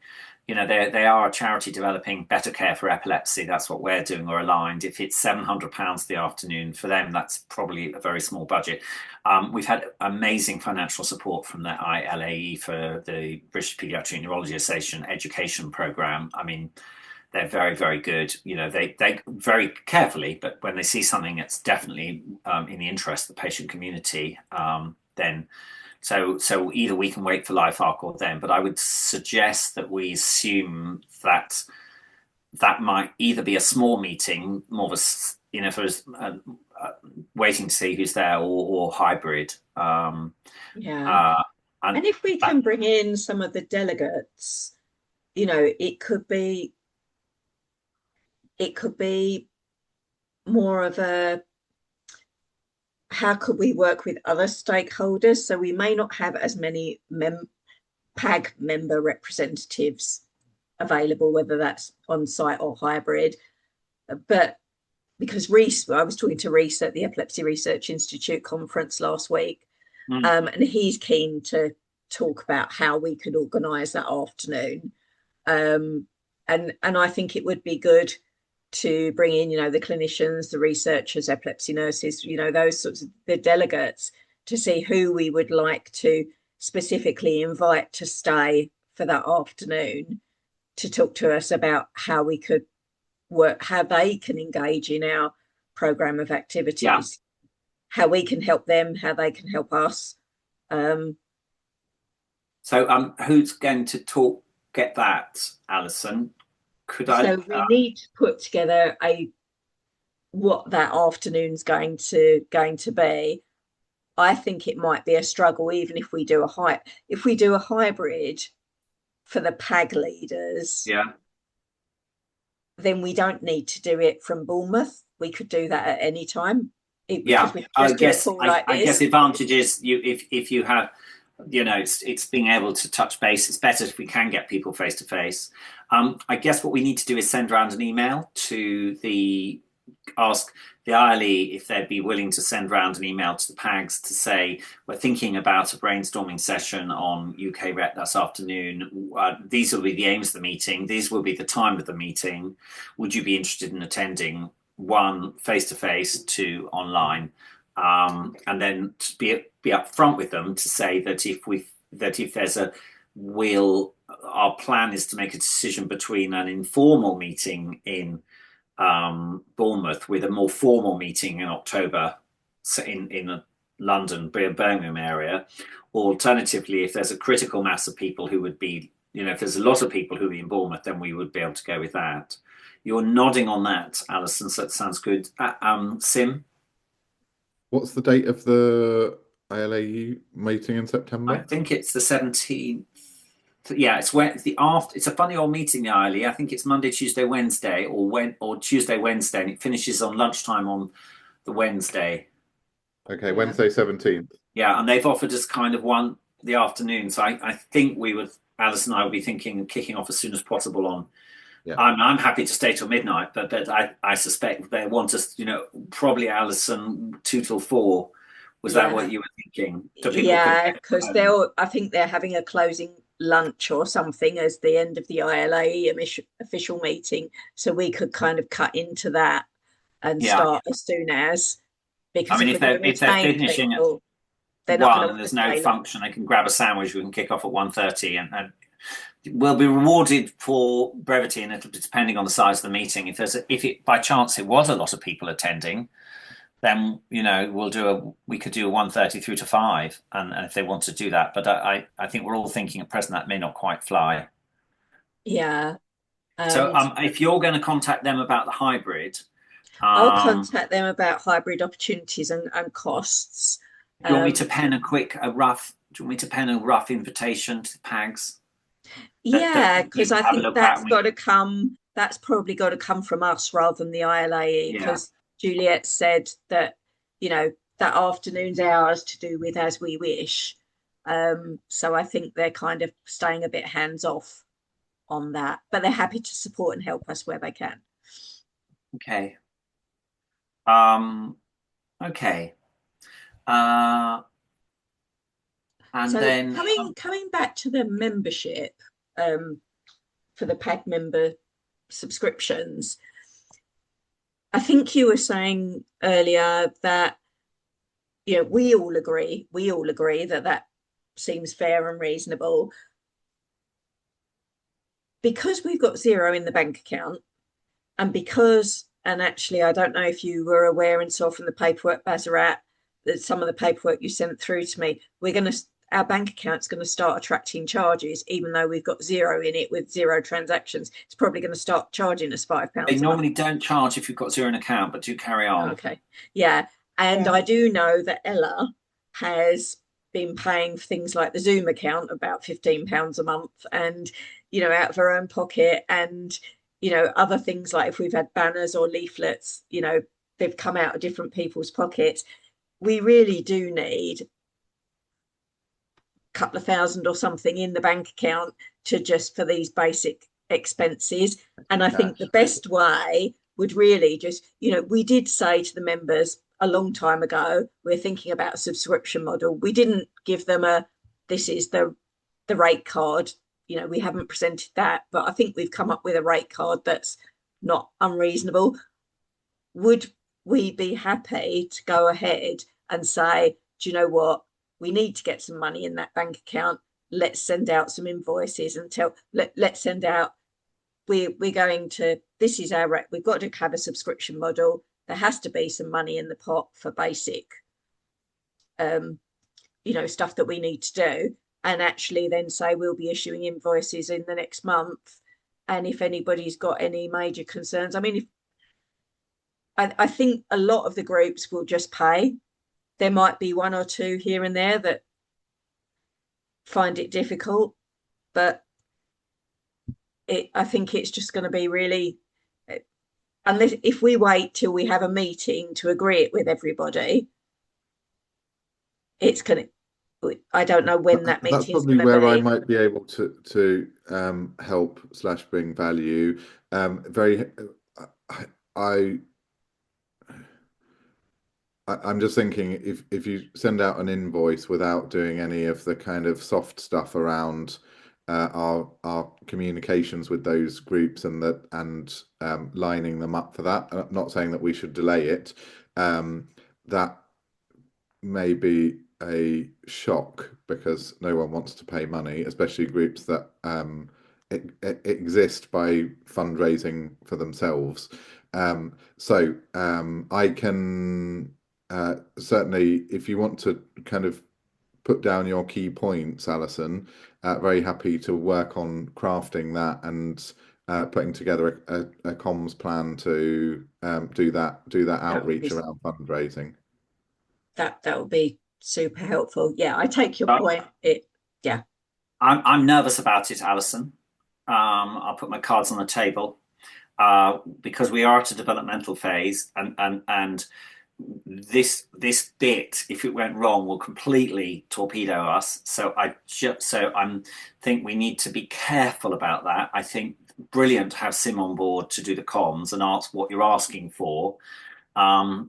They are a charity developing better care for epilepsy. That's what we're doing, or aligned. If it's £700 the afternoon for them, that's probably a very small budget. We've had amazing financial support from the ILAE for the British Paediatric Neurology Association education program. I mean, they're very, very good. They very carefully, but when they see something that's definitely in the interest of the patient community, then. So either we can wait for LifeArc or them, but I would suggest that we assume that might either be a small meeting, more of for waiting to see who's there, or hybrid. And if we can bring in some of the delegates, it could be more of a, how could we work with other stakeholders? So we may not have as many PAG member representatives available, whether that's on site or hybrid. But because I was talking to Reese at the Epilepsy Research Institute conference last week, and he's keen to talk about how we could organise that afternoon. And I think it would be good to bring in, the clinicians, the researchers, epilepsy nurses, those sorts of the delegates, to see who we would like to specifically invite to stay for that afternoon to talk to us about how we could work, how they can engage in our programme of activities, how we can help them, how they can help us. So who's going to get that, Alison? So we need to put together what that afternoon's going to be. I think it might be a struggle, even if we do a hybrid for the PAG leaders. Yeah. Then we don't need to do it from Bournemouth. We could do that at any time. I guess the advantage is if you have, it's being able to touch base. It's better if we can get people face to face. I guess what we need to do is send around an email to ask the ILE if they'd be willing to send around an email to the PAGs to say, we're thinking about a brainstorming session on UKRET this afternoon. These will be the aims of the meeting. These will be the time of the meeting. Would you be interested in attending? 1, face-to-face, 2, online. And then to be upfront with them to say that if there's our plan is to make a decision between an informal meeting in Bournemouth with a more formal meeting in October in the London, Birmingham area. Alternatively, if there's a critical mass of people who would be, if there's a lot of people who are in Bournemouth, then we would be able to go with that. You're nodding on that, Alison, so that sounds good. Sim? What's the date of the ILAU meeting in September? I think it's the 17th. Yeah, it's a funny old meeting, the ILE. I think it's Monday, Tuesday, Wednesday, or Tuesday, Wednesday, and it finishes on lunchtime on the Wednesday. Okay, yeah. Wednesday 17th. Yeah, and they've offered us kind of the afternoon. So I think Alice and I will be thinking of kicking off as soon as possible on. Yeah. I'm happy to stay till midnight, but I suspect they want us, probably Alison 2 till 4. Was that what you were thinking? Yeah, because I think they're having a closing lunch or something as the end of the ILA official meeting, so we could kind of cut into that and start as soon as. Because if they're finishing people, at 1 and there's no function, they can grab a sandwich. We can kick off at 1:30, and we'll be rewarded for brevity, and it'll be depending on the size of the meeting. If it by chance it was a lot of people attending, then we could do a 1:30 through to 5, and if they want to do that. But I think we're all thinking at present that may not quite fly. Yeah. So if you're going to contact them about the hybrid, I'll contact them about hybrid opportunities and costs. Do you want me to pen a rough invitation to the PAGs? Yeah, because I think that's got to come. That's probably got to come from us rather than the ILAE, because Juliet said that that afternoon's ours to do with as we wish. So I think they're kind of staying a bit hands off on that, but they're happy to support and help us where they can. Okay. Okay. And so then coming back to the membership, for the PAG member subscriptions, I think you were saying earlier that we all agree that seems fair and reasonable. Because we've got 0 in the bank account, and actually I don't know if you were aware and saw from the paperwork, Bazarat, that some of the paperwork you sent through to me, our bank account's going to start attracting charges, even though we've got 0 in it with 0 transactions. It's probably going to start charging us £5. They normally don't charge if you've got 0 in account, but do carry on. Okay. Yeah. And I do know that Ella has been paying for things like the Zoom account about £15 a month, and out of her own pocket, and other things like if we've had banners or leaflets, they've come out of different people's pockets. We really do need a couple of thousand or something in the bank account for these basic expenses. And I think the best way would really just, we did say to the members a long time ago, we're thinking about a subscription model. We didn't give them this is the rate card. We haven't presented that, but I think we've come up with a rate card that's not unreasonable. Would we be happy to go ahead and say, do you know what? We need to get some money in that bank account. Let's send out some invoices and let's send out, we're going to, this is our rate. We've got to have a subscription model. There has to be some money in the pot for basic, stuff that we need to do. And actually then say we'll be issuing invoices in the next month. And if anybody's got any major concerns, I think a lot of the groups will just pay. There might be 1 or 2 here and there that find it difficult, but I think it's just going to be really, unless if we wait till we have a meeting to agree it with everybody, it's going to, I don't know when that meeting is. That's probably where I might be able to help / bring value. I'm just thinking if you send out an invoice without doing any of the kind of soft stuff around our communications with those groups and lining them up for that. I'm not saying that we should delay it. That may be a shock because no one wants to pay money, especially groups that exist by fundraising for themselves. So I can certainly if you want to kind of put down your key points, Alison, very happy to work on crafting that and putting together a comms plan to do that outreach around fundraising. That would be super helpful. Yeah, I take your point. Yeah. I'm nervous about it, Alison. I'll put my cards on the table because we are at a developmental phase, and this bit, if it went wrong, will completely torpedo us. So I think we need to be careful about that. I think brilliant to have Sim on board to do the comms and ask what you're asking for.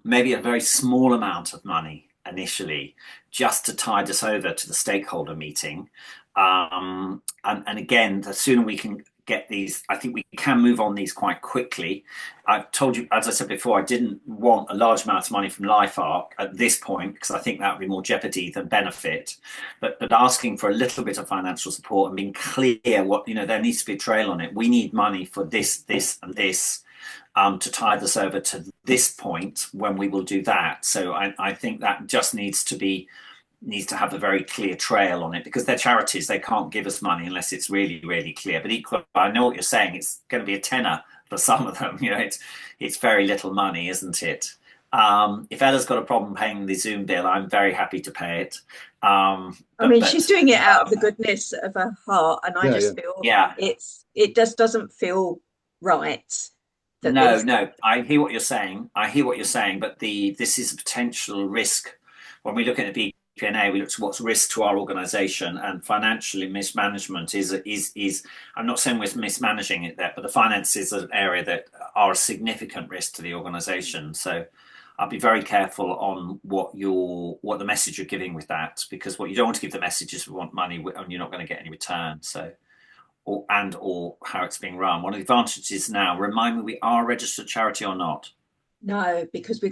Maybe a very small amount of money initially, just to tide us over to the stakeholder meeting. And again, the sooner we can get these, I think we can move on these quite quickly. I've told you, as I said before, I didn't want a large amount of money from LifeArc at this point because I think that would be more jeopardy than benefit. But asking for a little bit of financial support and being clear what, there needs to be a trail on it. We need money for this, and this. To tide us over to this point when we will do that. So I think that just needs to have a very clear trail on it, because they're charities. They can't give us money unless it's really, really clear. But equally, I know what you're saying. It's going to be a tenner for some of them. It's very little money, isn't it? If Ella's got a problem paying the Zoom bill, I'm very happy to pay it. She's doing it out of the goodness of her heart, and I feel it just doesn't feel right. No, I hear what you're saying. But this is a potential risk. When we look at the BPNA, we look at what's risk to our organisation, and financially mismanagement is. I'm not saying we're mismanaging it there, but the finances are an area that are a significant risk to the organisation. So I'll be very careful on what the message you're giving with that, because what you don't want to give the message is we want money and you're not going to get any return. So. Or how it's being run. One of the advantages now, remind me, we are a registered charity or not? No, because we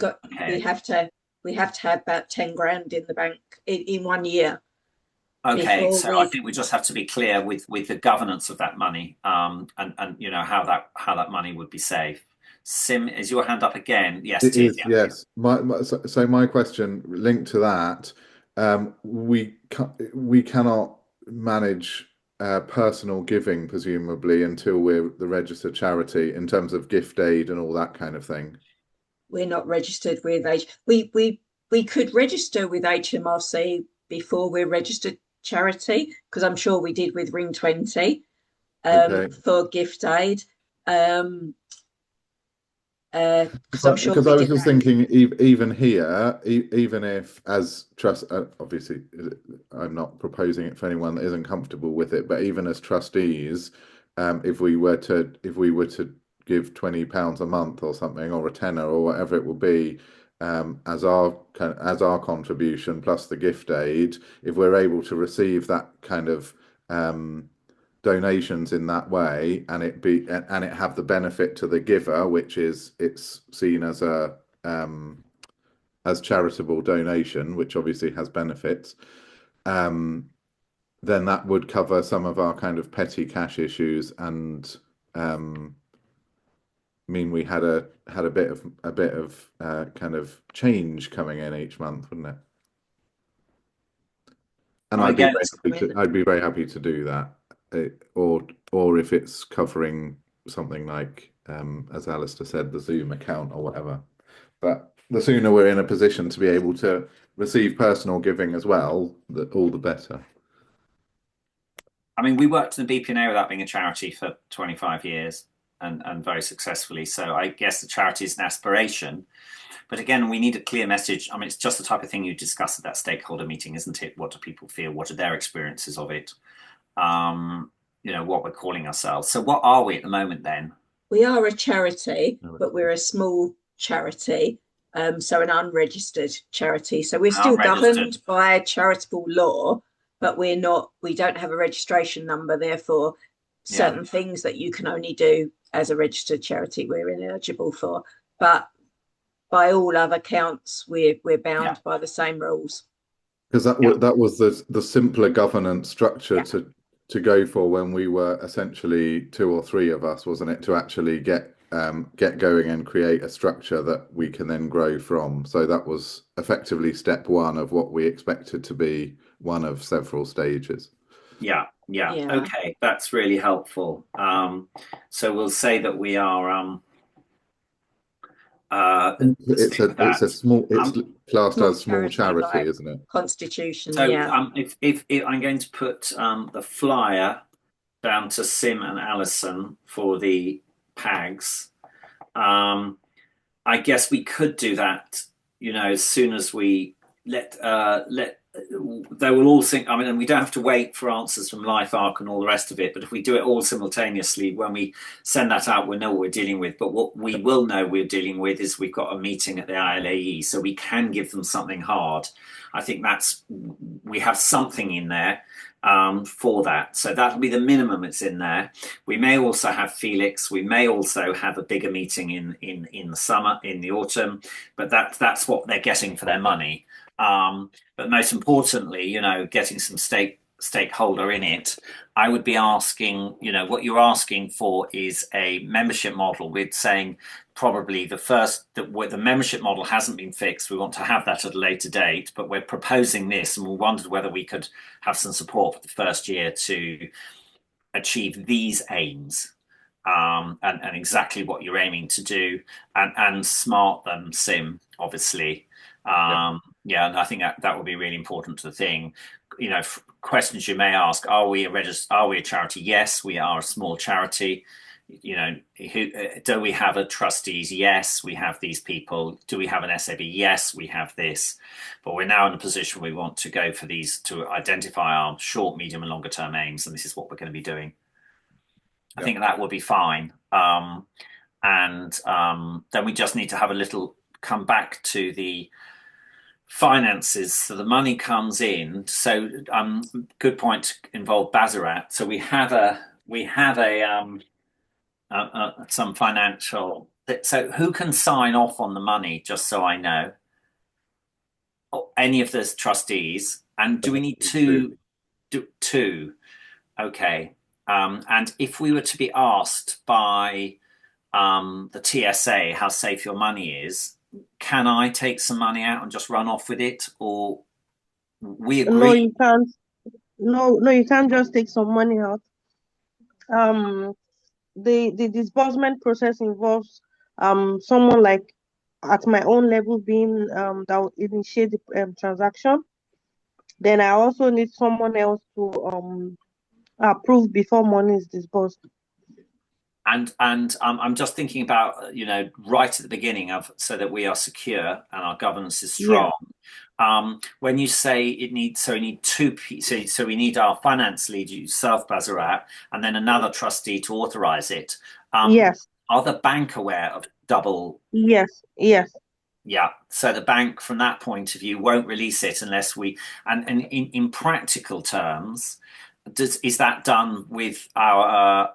have to have about 10 grand in the bank in 1 year. Okay, so I think we just have to be clear with the governance of that money, and how that money would be safe. Sim, is your hand up again? Yes, it is. Yeah. Yes. So my question linked to that, we cannot manage personal giving presumably until we're the registered charity in terms of gift aid and all that kind of thing. We're not registered with we could register with HMRC before we're registered charity, because I'm sure we did with Ring 20 for gift aid. Because I'm sure, because I was just thinking, even here, even if as trust, obviously I'm not proposing it for anyone that isn't comfortable with it, but even as trustees, if we were to give £20 a month or something, or a tenner or whatever it will be, as our contribution plus the gift aid, if we're able to receive that kind of donations in that way, and it have the benefit to the giver, which is it's seen as a as charitable donation, which obviously has benefits, then that would cover some of our kind of petty cash issues, and mean we had a bit of kind of change coming in each month, wouldn't it? And I'd be very happy to do that. Or if it's covering something like, as Alistair said, the Zoom account or whatever. But the sooner we're in a position to be able to receive personal giving as well, all the better. I mean, we worked in the BPNA without being a charity for 25 years and very successfully. So I guess the charity is an aspiration. But again, we need a clear message. I mean, it's just the type of thing you discuss at that stakeholder meeting, isn't it? What do people feel? What are their experiences of it? What we're calling ourselves. So what are we at the moment then? We are a charity, but we're a small charity, so an unregistered charity. So we're still governed by charitable law, but we don't have a registration number. Therefore, certain things that you can only do as a registered charity, we're ineligible for. But by all other counts, we're bound by the same rules. Because that was the simpler governance structure to go for when we were essentially 2 or 3 of us, wasn't it? To actually get get going and create a structure that we can then grow from. So that was effectively step one of what we expected to be one of several stages. Yeah. Okay, that's really helpful. So we'll say that we are it's classed as small charity, like isn't it? Constitution. So Yeah. if I'm going to put the flyer down to Sim and Alison for the PAGs, I guess we could do that, as soon as we let they will all think. I mean, and we don't have to wait for answers from LifeArc and all the rest of it. But if we do it all simultaneously, when we send that out, we know what we're dealing with. But what we will know we're dealing with is we've got a meeting at the ILAE, so we can give them something hard. I think we have something in there for that. So that'll be the minimum it's in there. We may also have Felix. We may also have a bigger meeting in the summer, in the autumn. But that's what they're getting for their money. But most importantly, getting some stakeholder in it. I would be asking, what you're asking for is a membership model with saying probably the membership model hasn't been fixed. We want to have that at a later date, but we're proposing this, and we wondered whether we could have some support for the first year to achieve these aims. And exactly what you're aiming to do, and smart them, Sim, obviously. And I think that would be really important to the thing. Questions you may ask: Are we a charity? Yes, we are a small charity. Do we have a trustees? Yes, we have these people. Do we have an SAB? Yes, we have this. But we're now in a position we want to go for these to identify our short, medium, and longer term aims, and this is what we're going to be doing. I think that will be fine. And then we just need to have a little come back to the finances. So the money comes in. So good point to involve Bazarat. So we have some financial. So who can sign off on the money? Just so I know. Any of the trustees. And do we need two? Two. Okay. And if we were to be asked by the TSA how safe your money is, can I take some money out and just run off with it, or we agree? No, you can't. No, you can't just take some money out. The disbursement process involves someone like at my own level being that will initiate the transaction. Then I also need someone else to approve before money is disbursed. And I'm just thinking about right at the beginning so that we are secure and our governance is strong. Yeah. When you say we need two people, so we need our finance lead, yourself, Bazarat, and then another trustee to authorize it. Yes. Are the bank aware of double? Yes. Yeah. So the bank, from that point of view, won't release it unless we. And in practical terms, is that done with our?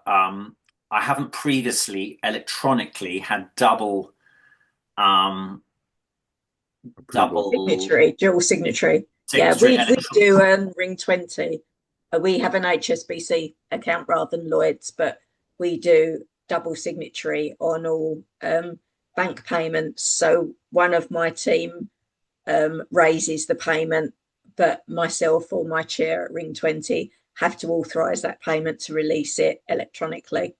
I haven't previously electronically had double dual signatory. Yeah, we do Ring 20. We have an HSBC account rather than Lloyd's, but we do double signatory on all bank payments. So one of my team raises the payment, but myself or my chair at Ring 20 have to authorise that payment to release it electronically.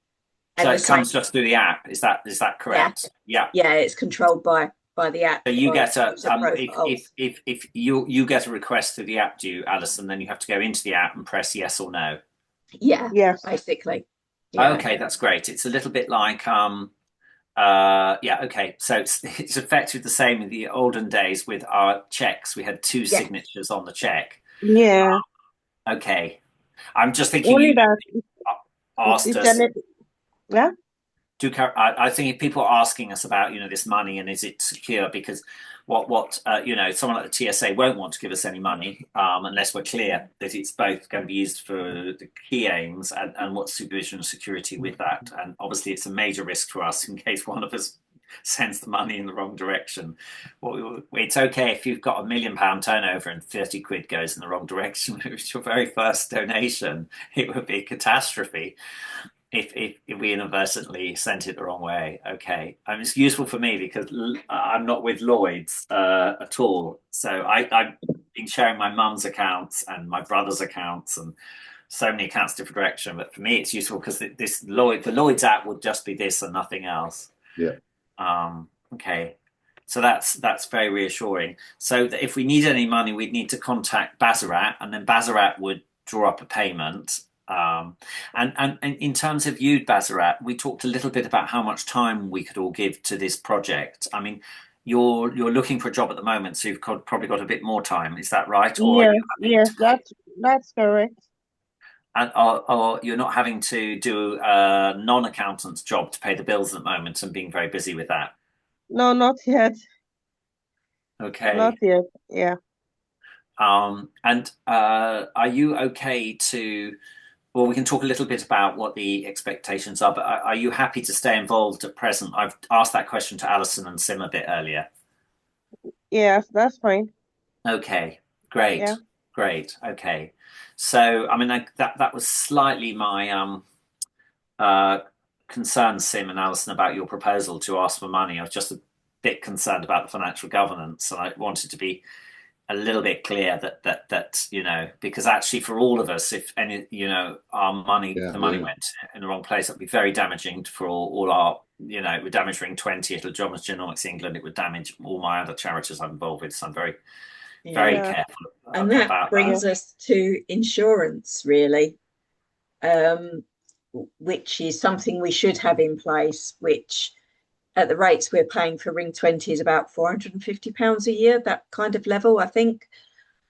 So it comes just through the app. Is that correct? Yeah. Yeah, it's controlled by the app. So you get if you get a request through the app, do you, Alison? Then you have to go into the app and press yes or no. Yeah. Yes. Basically. Yeah. Okay, that's great. It's a little bit like okay. So it's effectively the same in the olden days with our checks. We had two signatures on the check. Yeah. Okay. I'm just thinking only that asked us. Yeah. I think if people are asking us about this money and is it secure, because what someone like the TSA won't want to give us any money unless we're clear that it's both going to be used for the key aims and what supervision and security with that. And obviously it's a major risk for us in case one of us sends the money in the wrong direction. It's okay if you've got £1 million turnover and 30 quid goes in the wrong direction. It was your very first donation. It would be a catastrophe. if we inadvertently sent it the wrong way. Okay, it's useful for me because I'm not with Lloyd's at all. So I've been sharing my mum's accounts and my brother's accounts and so many accounts different direction. But for me, it's useful because the Lloyd's app would just be this and nothing else. Yeah. Okay. So that's very reassuring. So that if we need any money, we'd need to contact Bazarat, and then Bazarat would draw up a payment. And in terms of you, Bazarat, we talked a little bit about how much time we could all give to this project. I mean, you're looking for a job at the moment, so you've probably got a bit more time. Is that right? Or Yes, that's correct. and or you're not having to do a non-accountant's job to pay the bills at the moment and being very busy with that. No, not yet. Okay. Not yet. Yeah. And are you okay to? Well, we can talk a little bit about what the expectations are, but are you happy to stay involved at present? I've asked that question to Alison and Sim a bit earlier. Yes, that's fine. Okay, great, Yeah. great. Okay, so I mean that was slightly my concern, Sim and Alison, about your proposal to ask for money. I was just a bit concerned about the financial governance, and I wanted to be a little bit clear that because actually for all of us, if any our money the money went in the wrong place, that'd be very damaging for all our it would damage Ring 20, it'll Genomics England, it would damage all my other charities I'm involved with, so I'm very careful and that brings us to insurance, really, which is something we should have in place, which at the rates we're paying for Ring 20 is about £450 a year, that kind of level, I think.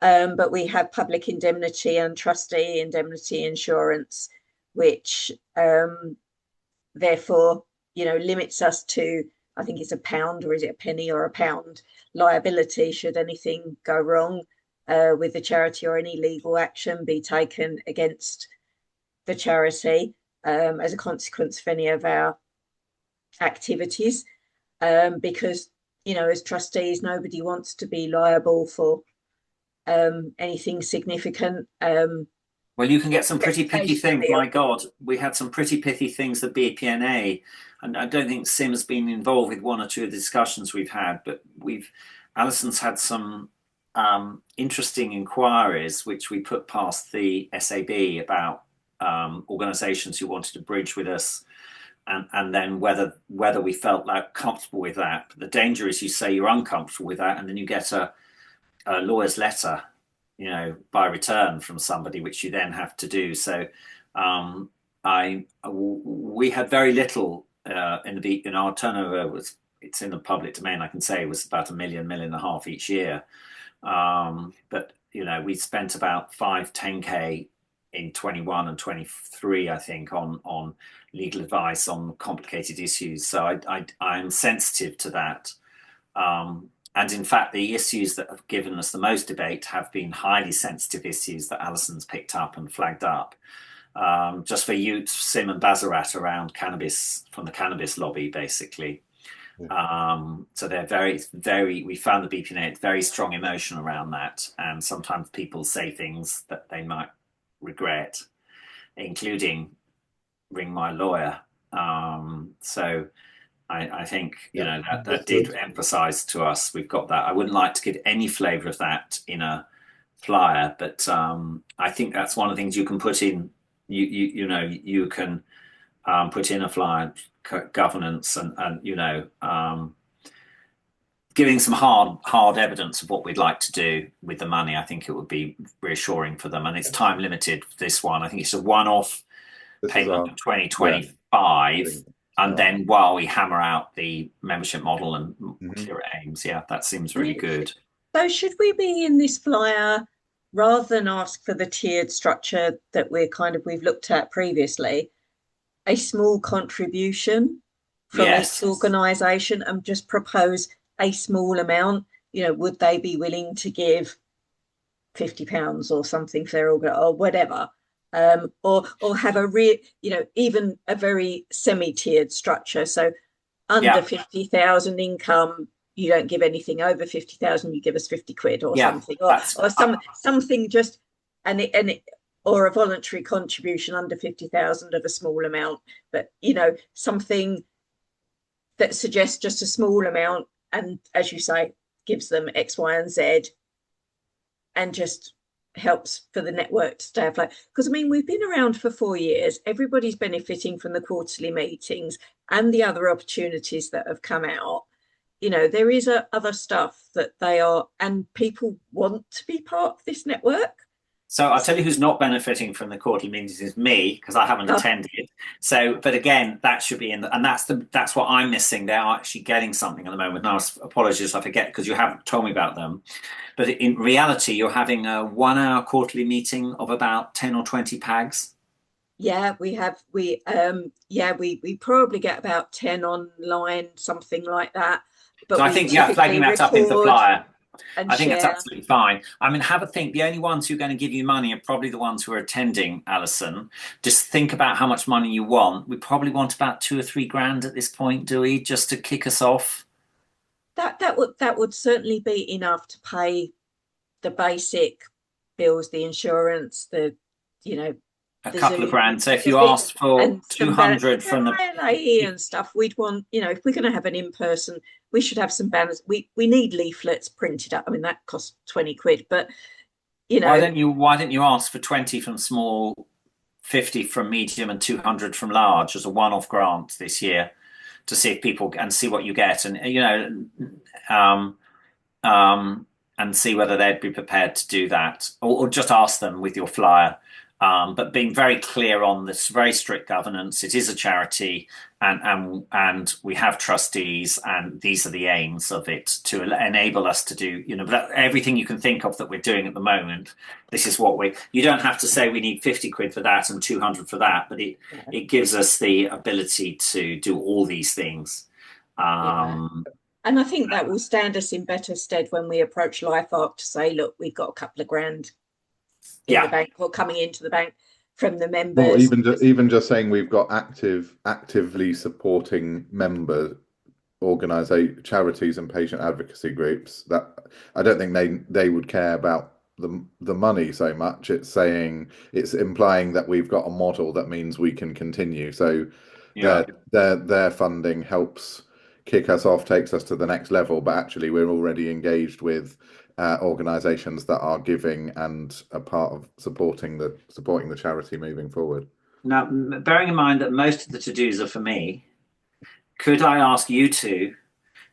But we have public indemnity and trustee indemnity insurance, which therefore, limits us to, I think it's £1, or is it a penny or £1 liability should anything go wrong with the charity or any legal action be taken against the charity as a consequence of any of our activities, because as trustees nobody wants to be liable for anything significant. Well, you can get some pretty pithy things. My God, we had some pretty pithy things at BPNA, and I don't think Sim has been involved with one or two of the discussions we've had, but Alison's had some interesting inquiries which we put past the SAB about organisations who wanted to bridge with us. And then whether we felt like comfortable with that. But the danger is you say you're uncomfortable with that, and then you get a lawyer's letter, by return from somebody, which you then have to do. So we had very little in our turnover it's in the public domain. I can say it was about £1.5 million each year. But we spent about 10K in 21 and 23, I think, on legal advice on complicated issues. So I'm sensitive to that. And in fact, the issues that have given us the most debate have been highly sensitive issues that Alison's picked up and flagged up. Just for you, Sim and Bazarat, around cannabis, from the cannabis lobby, basically. Yeah. So they're very, very, we found the BPNA very strong emotion around that. And sometimes people say things that they might regret, including ring my lawyer. So I think that did emphasize to us we've got that. I wouldn't like to give any flavor of that in a flyer, but I think that's one of the things you can put in. You can put in a flyer, governance, and giving some hard evidence of what we'd like to do with the money. I think it would be reassuring for them, and it's time limited. This one, I think it's a one-off payment of 2025, and then while we hammer out the membership model and clear aims, that seems really good. So should we be in this flyer, rather than ask for the tiered structure that we've looked at previously, a small contribution from each organisation, and just propose a small amount? Would they be willing to give £50 or something for their or whatever, or have even a very semi-tiered structure? So under 50,000 income, you don't give anything. Over 50,000, you give us 50 quid or something, or something just, or a voluntary contribution under 50,000 of a small amount, but something that suggests just a small amount, and as you say, gives them X, Y, and Z, and just helps for the network to stay afloat. Because we've been around for 4 years. Everybody's benefiting from the quarterly meetings and the other opportunities that have come out. There is other stuff that they are, and people want to be part of this network. So I'll tell you who's not benefiting from the quarterly meetings is me, because I haven't attended. So, but again, that should be and that's what I'm missing. They are actually getting something at the moment. Now, apologies, I forget because you haven't told me about them. But in reality, you're having a 1 hour quarterly meeting of about 10 or 20 PAGs. Yeah, we have. We probably get about 10 online, something like that. But so I think flagging that up in the flyer. I think share. that's absolutely fine. Have a think. The only ones who are going to give you money are probably the ones who are attending, Alison. Just think about how much money you want. We probably want about 2 or 3 grand at this point, do we? Just to kick us off. That would certainly be enough to pay the basic bills, the insurance, a couple of grand. So if you asked for 200 from the and stuff, we'd want, if we're going to have an in-person, we should have some banners. We need leaflets printed up. That costs 20 quid, but why don't you ask for 20 from small, 50 from medium, and 200 from large as a one-off grant this year to see if people and see what you get, and and see whether they'd be prepared to do that, or just ask them with your flyer. But being very clear on this very strict governance, it is a charity, and we have trustees, and these are the aims of it to enable us to do, everything you can think of that we're doing at the moment. This is what you don't have to say we need 50 quid for that and 200 for that, but it gives us the ability to do all these things. And I think that will stand us in better stead when we approach LifeArc to say, look, we've got a couple of grand in the bank, or coming into the bank from the members. Or even just saying we've got actively supporting member charities and patient advocacy groups. That I don't think they would care about the money so much. It's implying that we've got a model that means we can continue. So their funding helps kick us off, takes us to the next level, but actually we're already engaged with organisations that are giving and a part of supporting the charity moving forward. Now, bearing in mind that most of the to-dos are for me, could I ask you to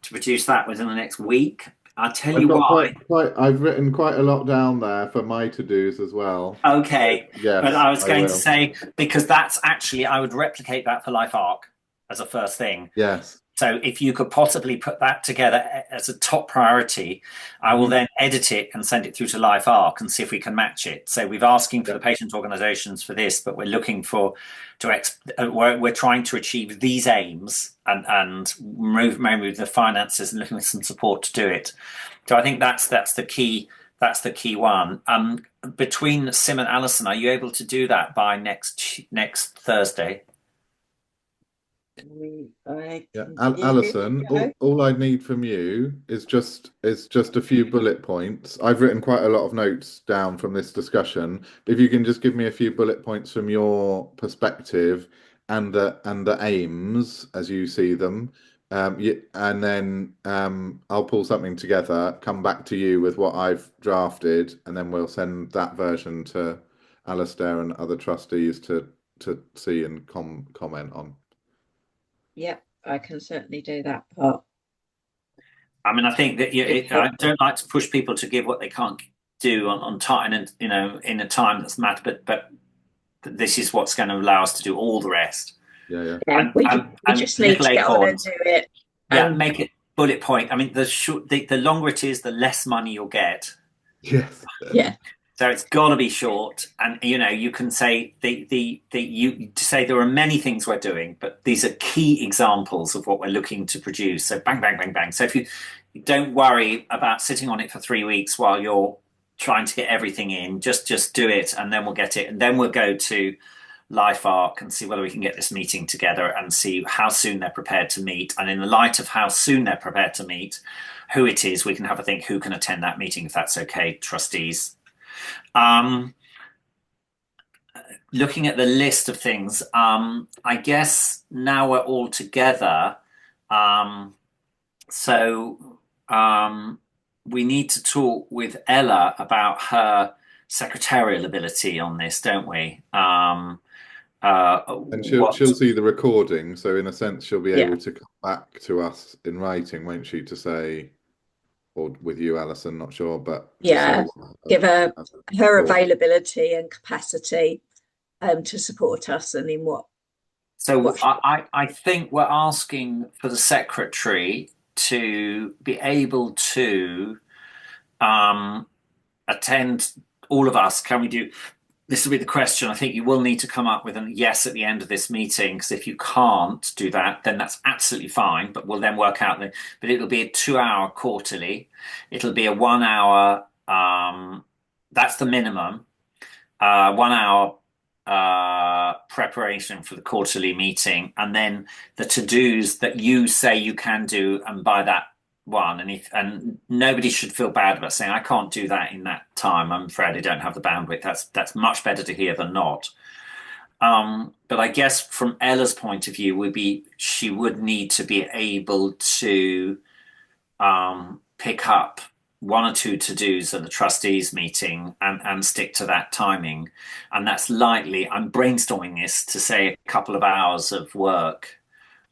produce that within the next week? I'll tell you why. I've written quite a lot down there for my to-dos as well. Okay, yes, but I was going to say, because that's actually, I would replicate that for LifeArc as a first thing. Yes. So if you could possibly put that together as a top priority, I will then edit it and send it through to LifeArc and see if we can match it. So we're asking for the patient organisations for this, but we're looking we're trying to achieve these aims and move the finances and looking for some support to do it. So I think that's the key. That's the key one. Between Sim and Alison, are you able to do that by next Thursday? Alison, all I need from you is just a few bullet points. I've written quite a lot of notes down from this discussion. If you can just give me a few bullet points from your perspective and the aims as you see them, and then I'll pull something together, come back to you with what I've drafted, and then we'll send that version to Alistair and other trustees to see and comment on. Yep, I can certainly do that part. I think that I don't like to push people to give what they can't do on time, and in a time that's matter. But this is what's going to allow us to do all the rest. Yeah. We just need to get on and do it. Make it bullet point. The longer it is, the less money you'll get. Yes. Yeah. So it's got to be short, and you can say there are many things we're doing, but these are key examples of what we're looking to produce. So bang, bang, bang, bang. So if you don't worry about sitting on it for 3 weeks while you're trying to get everything in, just do it, and then we'll get it, and then we'll go to LifeArc and see whether we can get this meeting together and see how soon they're prepared to meet. And in the light of how soon they're prepared to meet, who it is, we can have a think who can attend that meeting, if that's okay, trustees. looking at the list of things, I guess now we're all together. So we need to talk with Ella about her secretarial ability on this, don't we? And she'll see the recording, so in a sense she'll be Yeah. able to come back to us in writing, won't she, to say, or with you, Alison, not sure, but to Yeah, say give her thought. availability and capacity to support us, and in what. So I think we're asking for the secretary to be able to attend all of us. Can we do this? Will be the question. I think you will need to come up with a yes at the end of this meeting, because if you can't do that, then that's absolutely fine, but we'll then work out but it'll be a 2-hour quarterly. It'll be a 1 hour, that's the minimum, 1 hour preparation for the quarterly meeting, and then the to-dos that you say you can do, and by that one, and nobody should feel bad about saying I can't do that in that time. I'm afraid I don't have the bandwidth. That's much better to hear than not. But I guess from Ella's point of view, she would need to be able to pick up 1 or 2 to-dos at the trustees meeting and stick to that timing. And that's likely, I'm brainstorming this, to say a couple of hours of work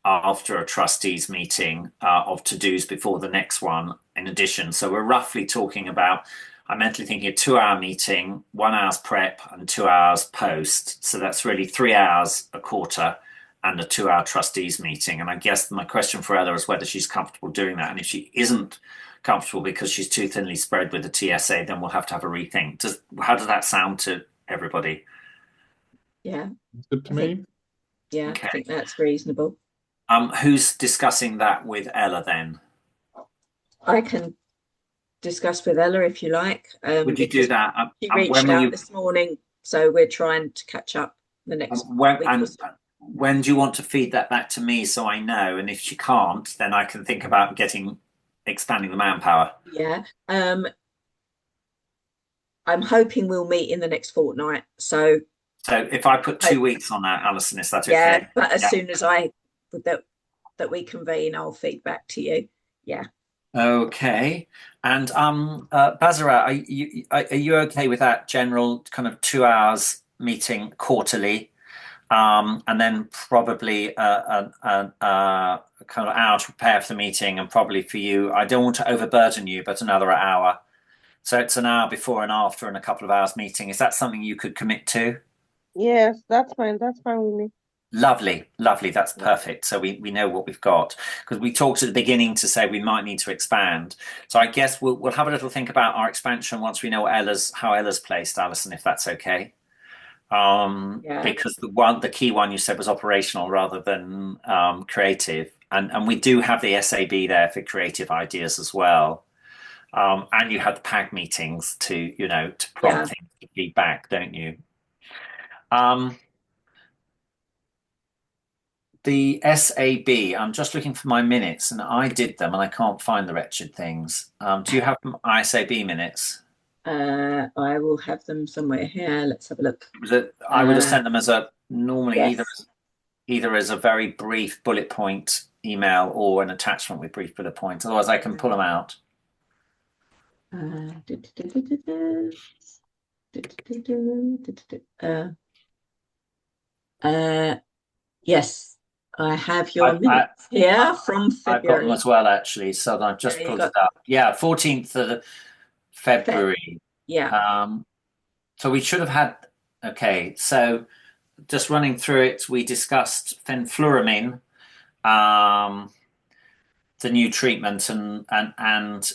after a trustees meeting of to-dos before the next one in addition. So we're roughly talking about, I'm mentally thinking a 2-hour meeting, 1 hour's prep and 2 hours post. So that's really 3 hours a quarter and a 2-hour trustees meeting. And I guess my question for Ella is whether she's comfortable doing that. And if she isn't comfortable because she's too thinly spread with the TSA, then we'll have to have a rethink. How does that sound to everybody? Yeah. Good to me. Yeah, okay. I think that's reasonable. Who's discussing that with Ella then? I can discuss with Ella if you like. Would you do that? She reached out this morning, so we're trying to catch up the next week or so. When do you want to feed that back to me so I know? And if she can't, then I can think about expanding the manpower. Yeah. I'm hoping we'll meet in the next fortnight. So if I put 2 weeks on that, Alison, is that okay? Yeah, but as soon as that we convene, I'll feed back to you. Yeah. Okay. And Bazara, are you okay with that general kind of 2 hours meeting quarterly? And then probably a kind of hour to prepare for the meeting, and probably for you, I don't want to overburden you, but another hour. So it's an hour before and after and a couple of hours meeting. Is that something you could commit to? Yes, that's fine. That's fine with me. Lovely. That's perfect. So we know what we've got, because we talked at the beginning to say we might need to expand. So I guess we'll have a little think about our expansion once we know how Ella's placed, Alison, if that's okay. Because the key one you said was operational rather than creative, and we do have the SAB there for creative ideas as well. And you had the PAG meetings to prompt things to feedback, don't you? The SAB, I'm just looking for my minutes, and I did them, and I can't find the wretched things. Do you have SAB minutes? I will have them somewhere here. Let's have a look. I would have sent them as yes. either as a very brief bullet point email or an attachment with brief bullet points. Otherwise, I can pull them out. Yes, I have your minutes here from February. I've got them as well, actually. So I've just pulled it up. Yeah, 14th of February. Yeah. So we should have had. Okay, so just running through it, we discussed fenfluramine, the new treatment, and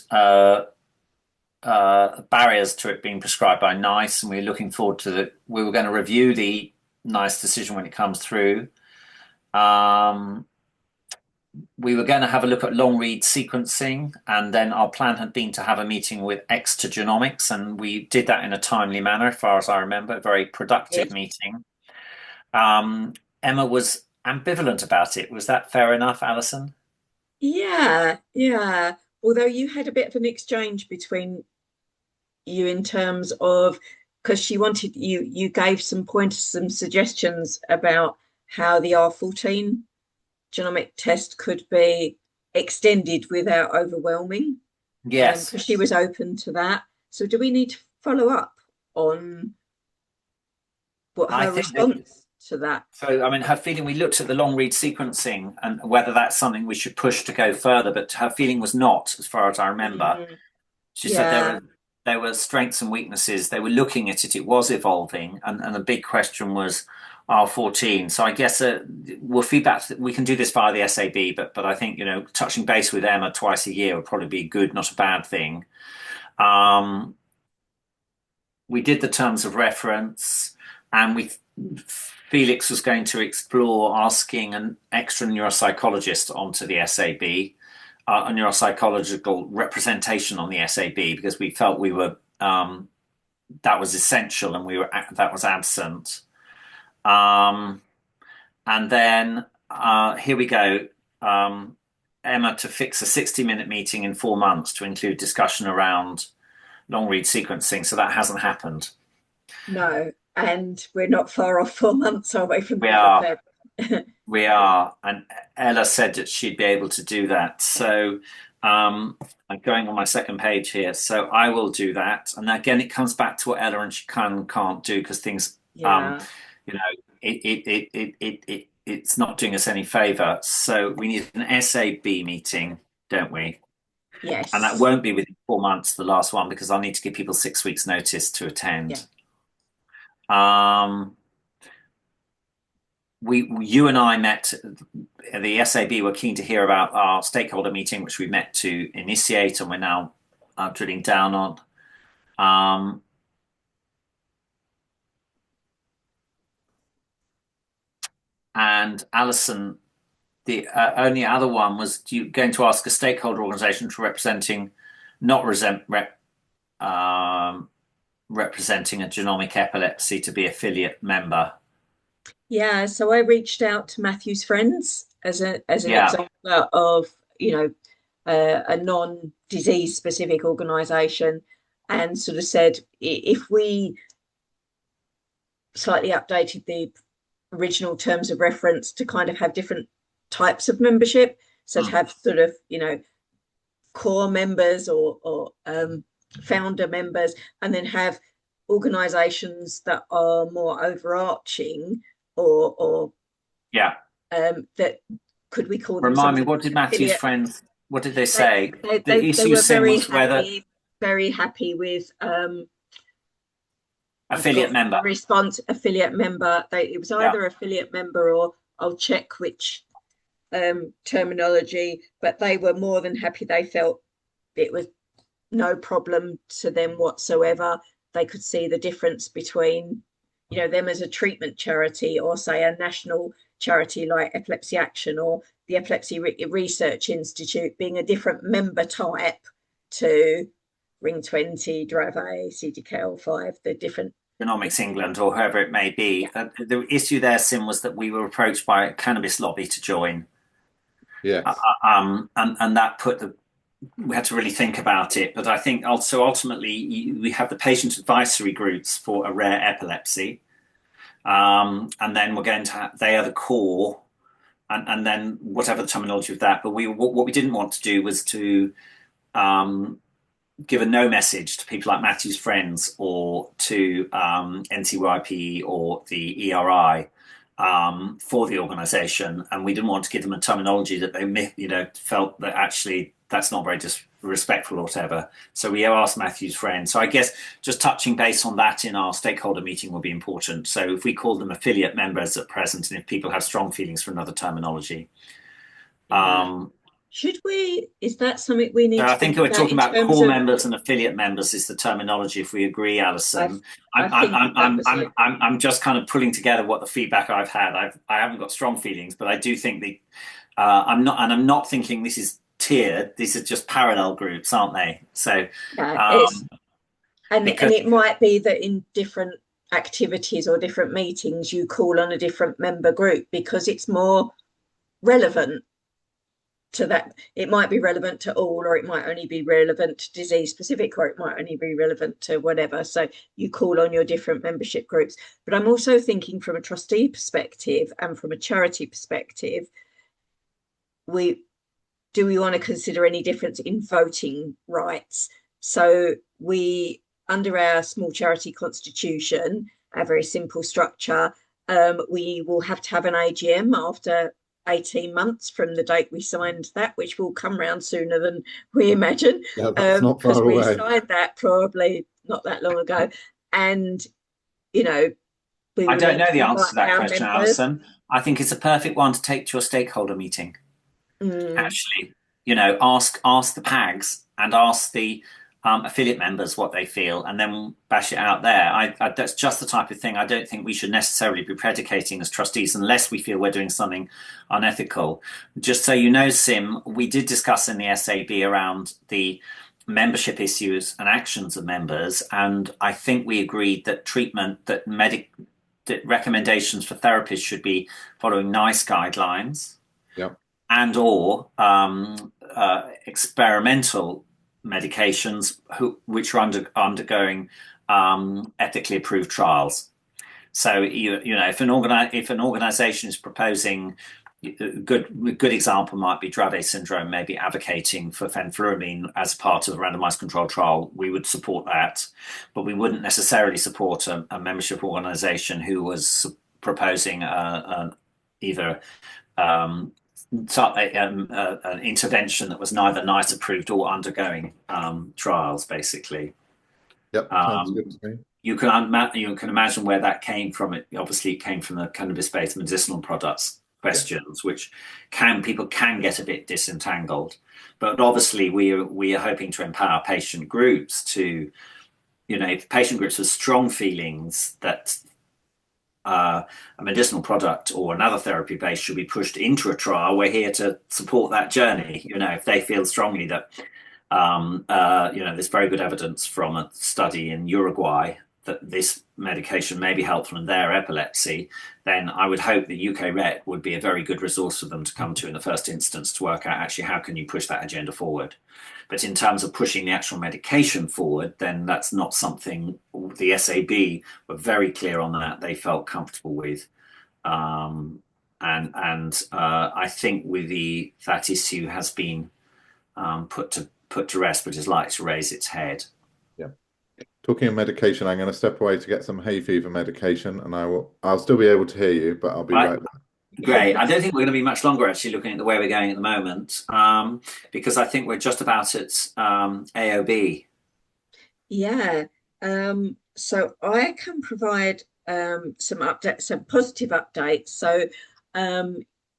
barriers to it being prescribed by NICE, and we're looking forward to we were going to review the NICE decision when it comes through. We were going to have a look at long read sequencing, and then our plan had been to have a meeting with Exeter Genomics, and we did that in a timely manner, as far as I remember, a very productive meeting. Emma was ambivalent about it. Was that fair enough, Alison? Yeah. Although you had a bit of an exchange between you in terms of because she wanted you gave some pointers, some suggestions about how the R14 genomic test could be extended without overwhelming. Yes, because she was open to that. So do we need to follow up on what her response to that? So, I mean, her feeling, we looked at the long read sequencing and whether that's something we should push to go further, but her feeling was not, as far as I remember. She said there were strengths and weaknesses. They were looking at it. It was evolving. And the big question was R14. So I guess we'll feedback. We can do this via the SAB, but I think, touching base with Emma twice a year would probably be good, not a bad thing. We did the terms of reference, and Felix was going to explore asking an extra neuropsychologist onto the SAB, a neuropsychological representation on the SAB, because we felt we were that was essential and that was absent. And then here we go. Emma to fix a 60-minute meeting in 4 months to include discussion around long read sequencing. So that hasn't happened. No, and we're not far off 4 months, are we? From we are. And Ella said that she'd be able to do that. So I'm going on my second page here. So I will do that. And again, it comes back to what Ella and she can't do, because things, it's not doing us any favor. So we need an SAB meeting, don't we? Yes. And that won't be within 4 months, the last one, because I'll need to give people 6 weeks notice to attend. Yeah. You and I met, the SAB were keen to hear about our stakeholder meeting, which we met to initiate, and we're now drilling down on. And Alison, the only other one was going to ask a stakeholder organisation representing representing a genomic epilepsy to be affiliate member. Yeah, so I reached out to Matthew's Friends as an example of a non-disease specific organisation, and sort of said if we slightly updated the original terms of reference to kind of have different types of membership, so to have sort of core members or founder members, and then have organizations that are more overarching or that could we call them? Remind me, what did Matthew's Friends, what did they say? They were very happy with affiliate member response. Affiliate member. It was either affiliate member or I'll check which terminology, but they were more than happy. They felt it was no problem to them whatsoever. They could see the difference between them as a treatment charity or say a national charity like Epilepsy Action or the Epilepsy Research Institute being a different member type to Ring 20, Dravet, CDKL5, the different Genomics England or whoever it may be. The issue there, Sim, was that we were approached by a cannabis lobby to join. Yes. And that we had to really think about it. But I think also ultimately we have the patient advisory groups for a rare epilepsy. And then we're going to have, they are the core, and then whatever the terminology of that. But what we didn't want to do was to give a no message to people like Matthew's Friends or to NCYP or the ERI for the organisation, and we didn't want to give them a terminology that they felt that actually that's not very disrespectful or whatever. So we asked Matthew's Friends. So I guess just touching base on that in our stakeholder meeting will be important. So if we call them affiliate members at present, and if people have strong feelings for another terminology. Should we, is that something we need to I think we're talking about core members and affiliate members is the terminology, if we agree, Alison. I'm just kind of pulling together what the feedback I've had. I haven't got strong feelings, but I do think I'm not thinking this is tiered. These are just parallel groups, aren't they? So and it might be that in different activities or different meetings you call on a different member group because it's more relevant. to that. It might be relevant to all, or it might only be relevant to disease specific, or it might only be relevant to whatever. So you call on your different membership groups. But I'm also thinking from a trustee perspective and from a charity perspective, do we want to consider any difference in voting rights? So we, under our small charity constitution, a very simple structure, we will have to have an AGM after 18 months from the date we signed that, which will come round sooner than we imagine. Yeah, that's not far we away. signed that probably not that long ago. And, you know, I don't know the answer to that question, Alison. I think it's a perfect one to take to your stakeholder meeting. Actually, you know, ask the PAGs and ask the affiliate members what they feel, and then bash it out there. That's just the type of thing I don't think we should necessarily be predicating as trustees unless we feel we're doing something unethical. Just so you know, Sim, we did discuss in the SAB around the membership issues and actions of members, and I think we agreed that that recommendations for therapists should be following NICE guidelines. Yep. And or experimental medications which are undergoing ethically approved trials. So you know, if an organization is proposing, a good example might be Dravet syndrome, maybe advocating for fenfluramine as part of a randomized controlled trial, we would support that, but we wouldn't necessarily support a membership organization who was proposing either an intervention that was neither NICE approved or undergoing trials, basically. Yep, sounds good to me. You can imagine where that came from. It obviously came from the cannabis-based medicinal products questions, which people can get a bit disentangled. But obviously, we are hoping to empower patient groups to, you know, patient groups with strong feelings that a medicinal product or another therapy base should be pushed into a trial. We're here to support that journey. You know, if they feel strongly that, you know, there's very good evidence from a study in Uruguay that this medication may be helpful in their epilepsy, then I would hope that UKRET would be a very good resource for them to come to in the first instance to work out actually how can you push that agenda forward. But in terms of pushing the actual medication forward, then that's not something the SAB were very clear on that they felt comfortable with. And I think that issue has been put to rest, but is likely to raise its head. Yeah. Talking of medication, I'm going to step away to get some hay fever medication, and I'll still be able to hear you, but I'll be right back. Great. I don't think we're going to be much longer, actually, looking at the way we're going at the moment, because I think we're just about at AOB. Yeah. So I can provide some positive updates. So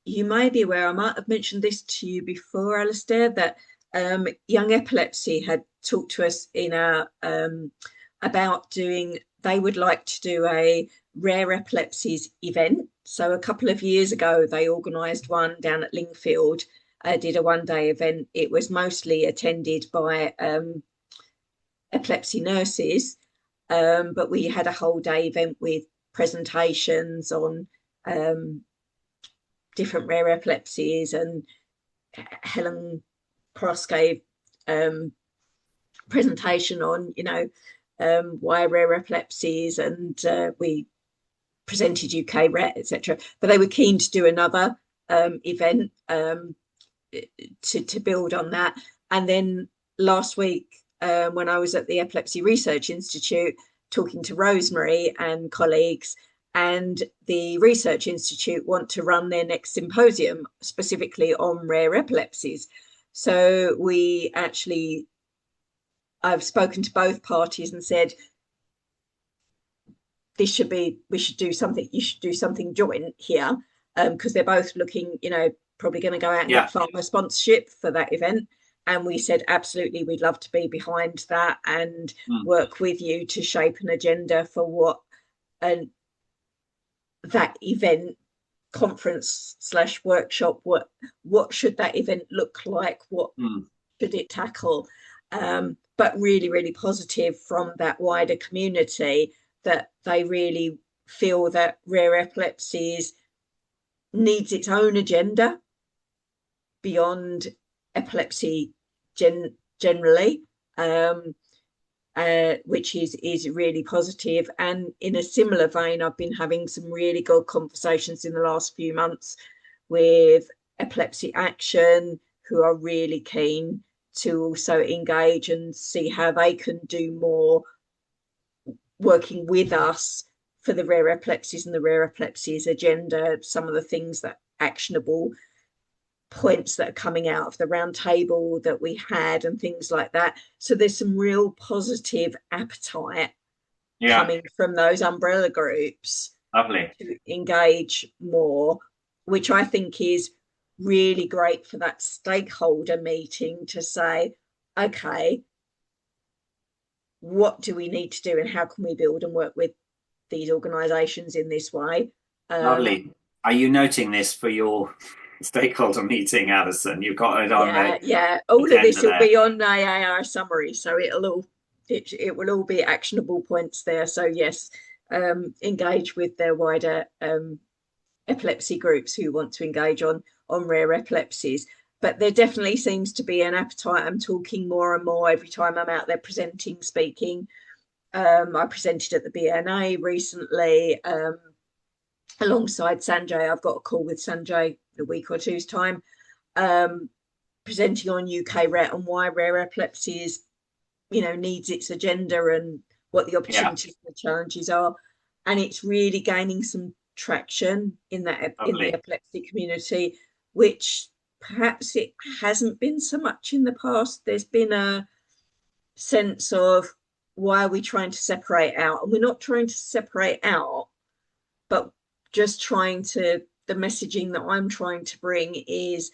you may be aware, I might have mentioned this to you before, Alistair, that Young Epilepsy had talked to us in our about they would like to do a rare epilepsies event. So a couple of years ago, they organised one down at Lingfield, did a one-day event. It was mostly attended by epilepsy nurses, but we had a whole day event with presentations on different rare epilepsies, and Helen Cross gave presentation on, you know, why rare epilepsies, and we presented UKRET, etc. But they were keen to do another event to build on that. And then last week, when I was at the Epilepsy Research Institute talking to Rosemary and colleagues, and the Research Institute want to run their next symposium specifically on rare epilepsies. So I've spoken to both parties and said, we should do something, you should do something joint here, because they're both looking, you know, probably going to go out and get pharma sponsorship for that event. And we said, absolutely, we'd love to be behind that and work with you to shape an agenda for what that event, conference / workshop, what should that event look like? What should it tackle? But really, really positive from that wider community that they really feel that rare epilepsies needs its own agenda. beyond epilepsy generally, which is really positive. And in a similar vein, I've been having some really good conversations in the last few months with Epilepsy Action, who are really keen to also engage and see how they can do more working with us for the rare epilepsies and the rare epilepsies agenda, some of the things that actionable points that are coming out of the round table that we had and things like that. So there's some real positive appetite coming from those umbrella groups. Lovely. To engage more, which I think is really great for that stakeholder meeting to say, okay, what do we need to do and how can we build and work with these organisations in this way? Lovely. Are you noting this for your stakeholder meeting, Alison? You've got it on there. Yeah. All of this will be on AAR summary, so it will all be actionable points there. So yes, engage with their wider epilepsy groups who want to engage on rare epilepsies. But there definitely seems to be an appetite. I'm talking more and more every time I'm out there presenting, speaking. I presented at the BNA recently alongside Sanjay. I've got a call with Sanjay in a week or two's time, presenting on UKRET and why rare epilepsy is, needs its agenda and what the opportunities and the challenges are. And it's really gaining some traction in the epilepsy community, which perhaps it hasn't been so much in the past. There's been a sense of, why are we trying to separate out? And we're not trying to separate out, but just the messaging that I'm trying to bring is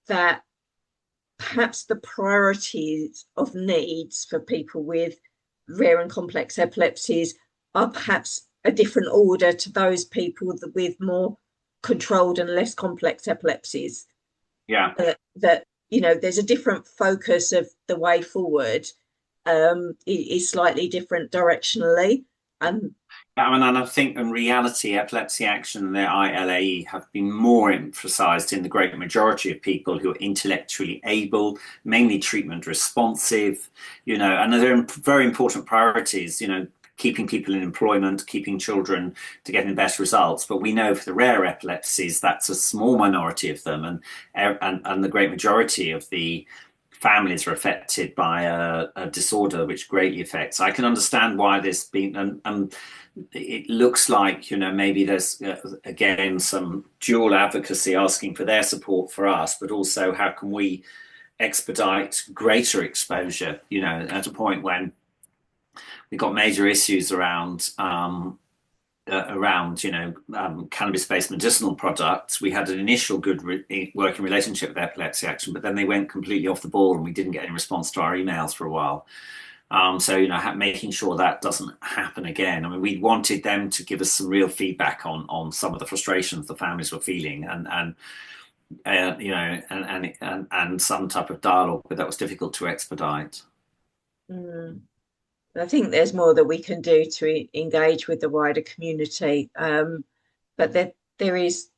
that perhaps the priorities of needs for people with rare and complex epilepsies are perhaps a different order to those people with more controlled and less complex epilepsies. Yeah. That there's a different focus of the way forward, is slightly different directionally. And I think in reality, Epilepsy Action and their ILAE have been more emphasized in the great majority of people who are intellectually able, mainly treatment responsive, and they're very important priorities, keeping people in employment, keeping children to getting better results. But we know for the rare epilepsies, that's a small minority of them, and the great majority of the families are affected by a disorder which greatly affects. I can understand why there's been, and it looks like, maybe there's again some dual advocacy asking for their support for us, but also how can we expedite greater exposure, at a point when we've got major issues around cannabis-based medicinal products. We had an initial good working relationship with Epilepsy Action, but then they went completely off the ball and we didn't get any response to our emails for a while. So, making sure that doesn't happen again. I mean, we wanted them to give us some real feedback on some of the frustrations the families were feeling and some type of dialogue, but that was difficult to expedite. I think there's more that we can do to engage with the wider community, but there is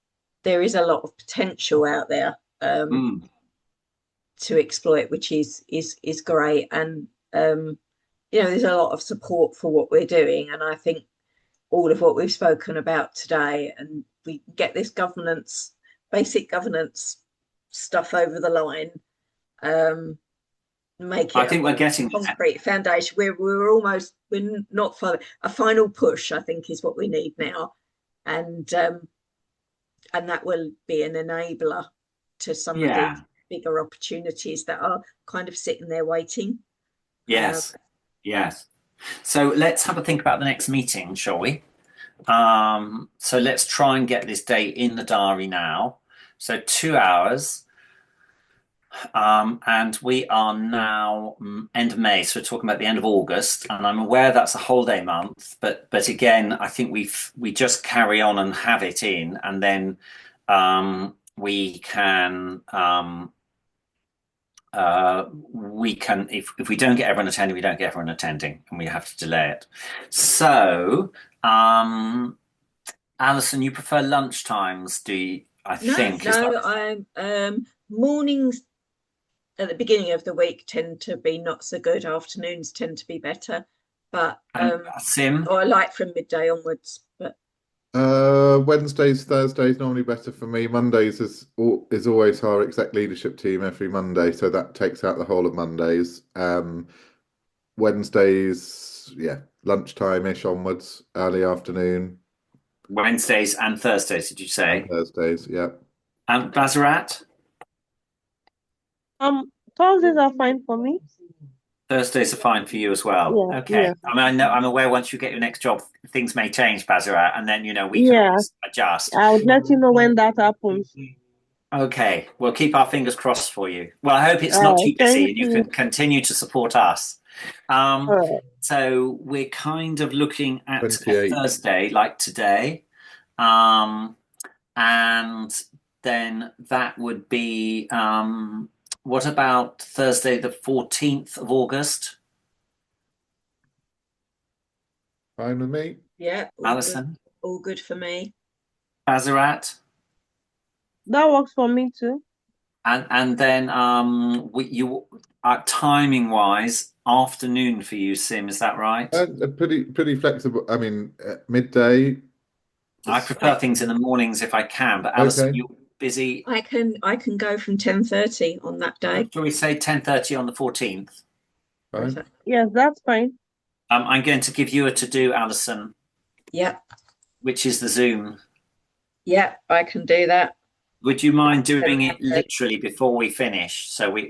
a lot of potential out there to exploit, which is great. And there's a lot of support for what we're doing, and I think all of what we've spoken about today, and we get this basic governance stuff over the line. Make it, I think we're getting concrete foundation. We're not far. A final push, I think, is what we need now, and that will be an enabler to some of the bigger opportunities that are kind of sitting there waiting. Yes. So let's have a think about the next meeting, shall we? So let's try and get this date in the diary now. So 2 hours. And we are now end of May, so we're talking about the end of August, and I'm aware that's a holiday month, but again, I think we just carry on and have it in, and then we can if we don't get everyone attending, we don't get everyone attending, and we have to delay it. So, Alison, you prefer lunch times, do you? I think. No, I'm Mornings at the beginning of the week tend to be not so good. Afternoons tend to be better, but Sim? or I like from midday onwards. But Wednesdays, Thursdays normally better for me. Mondays is always our exec leadership team every Monday, so that takes out the whole of Mondays. Wednesdays, yeah, lunchtime-ish onwards, early afternoon. Wednesdays and Thursdays, did you say? And Thursdays, yeah. And Bazarat? Thursdays are fine for me. Thursdays are fine for you as well. Yeah, Okay. yeah. I mean, I'm aware once you get your next job, things may change, Bazarat, and then, we can Yeah, always adjust. I would let you know when that happens. Okay. We'll keep our fingers crossed for you. Well, I hope it's not too busy Thank and you you. can continue to support us. All right. So we're kind of looking at a 28. Thursday like today. And then that would be, what about Thursday, the 14th of August? Fine with me. yeah, Alison? all good for me. Bazarat? That works for me too. And then timing wise, afternoon for you, Sim, is that right? Pretty flexible. I mean, midday. I prefer things in the mornings if I can, but Alison, Okay. you're busy. I can go from 10:30 on that day. Shall we say 10:30 on the 14th? Fine. Yes, that's fine. I'm going to give you a to-do, Alison, Yeah, which is the Zoom. yeah, I can do that. Would you mind doing it literally before we finish? So we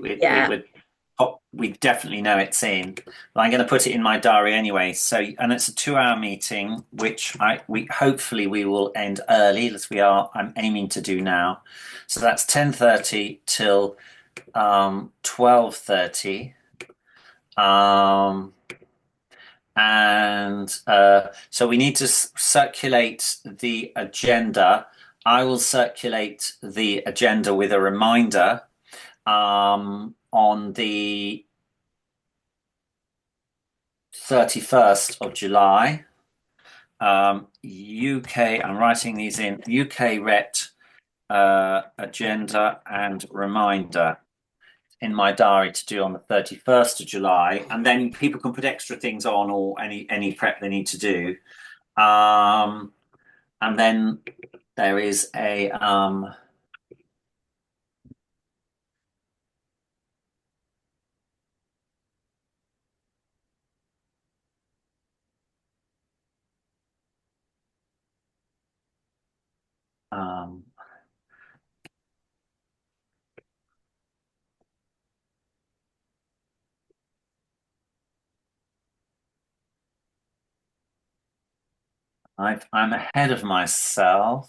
definitely know it's in. But I'm going to put it in my diary anyway. So, and it's a 2-hour meeting, which we hopefully we will end early, as I'm aiming to do now. So that's 10:30 till 12:30. So we need to circulate the agenda. I will circulate the agenda with a reminder on the 31st of July. UK, I'm writing these in, UKRET agenda and reminder in my diary to do on the 31st of July, and then people can put extra things on or any prep they need to do. And then there is a I'm ahead of myself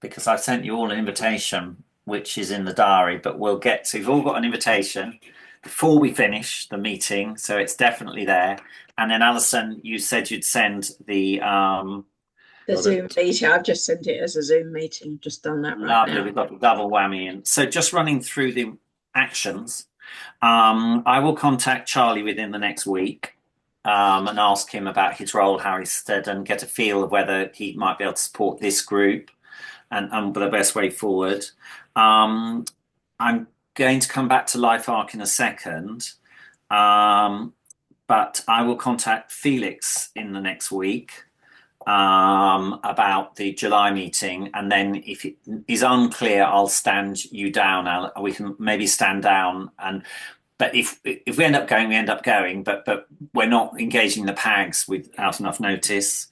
because I sent you all an invitation, which is in the diary, but we'll get to, you've all got an invitation before we finish the meeting, so it's definitely there. And then Alison, you said you'd send the Zoom meeting. I've just sent it as a Zoom meeting. Just done that right now. We've got a double whammy in. So just running through the actions, I will contact Charlie within the next week and ask him about his role, how he's stood, and get a feel of whether he might be able to support this group and the best way forward. I'm going to come back to Life Arc in a second, but I will contact Felix in the next week about the July meeting, and then if it is unclear, I'll stand you down. We can maybe stand down, but if we end up going, we end up going. But we're not engaging the PAGs without enough notice.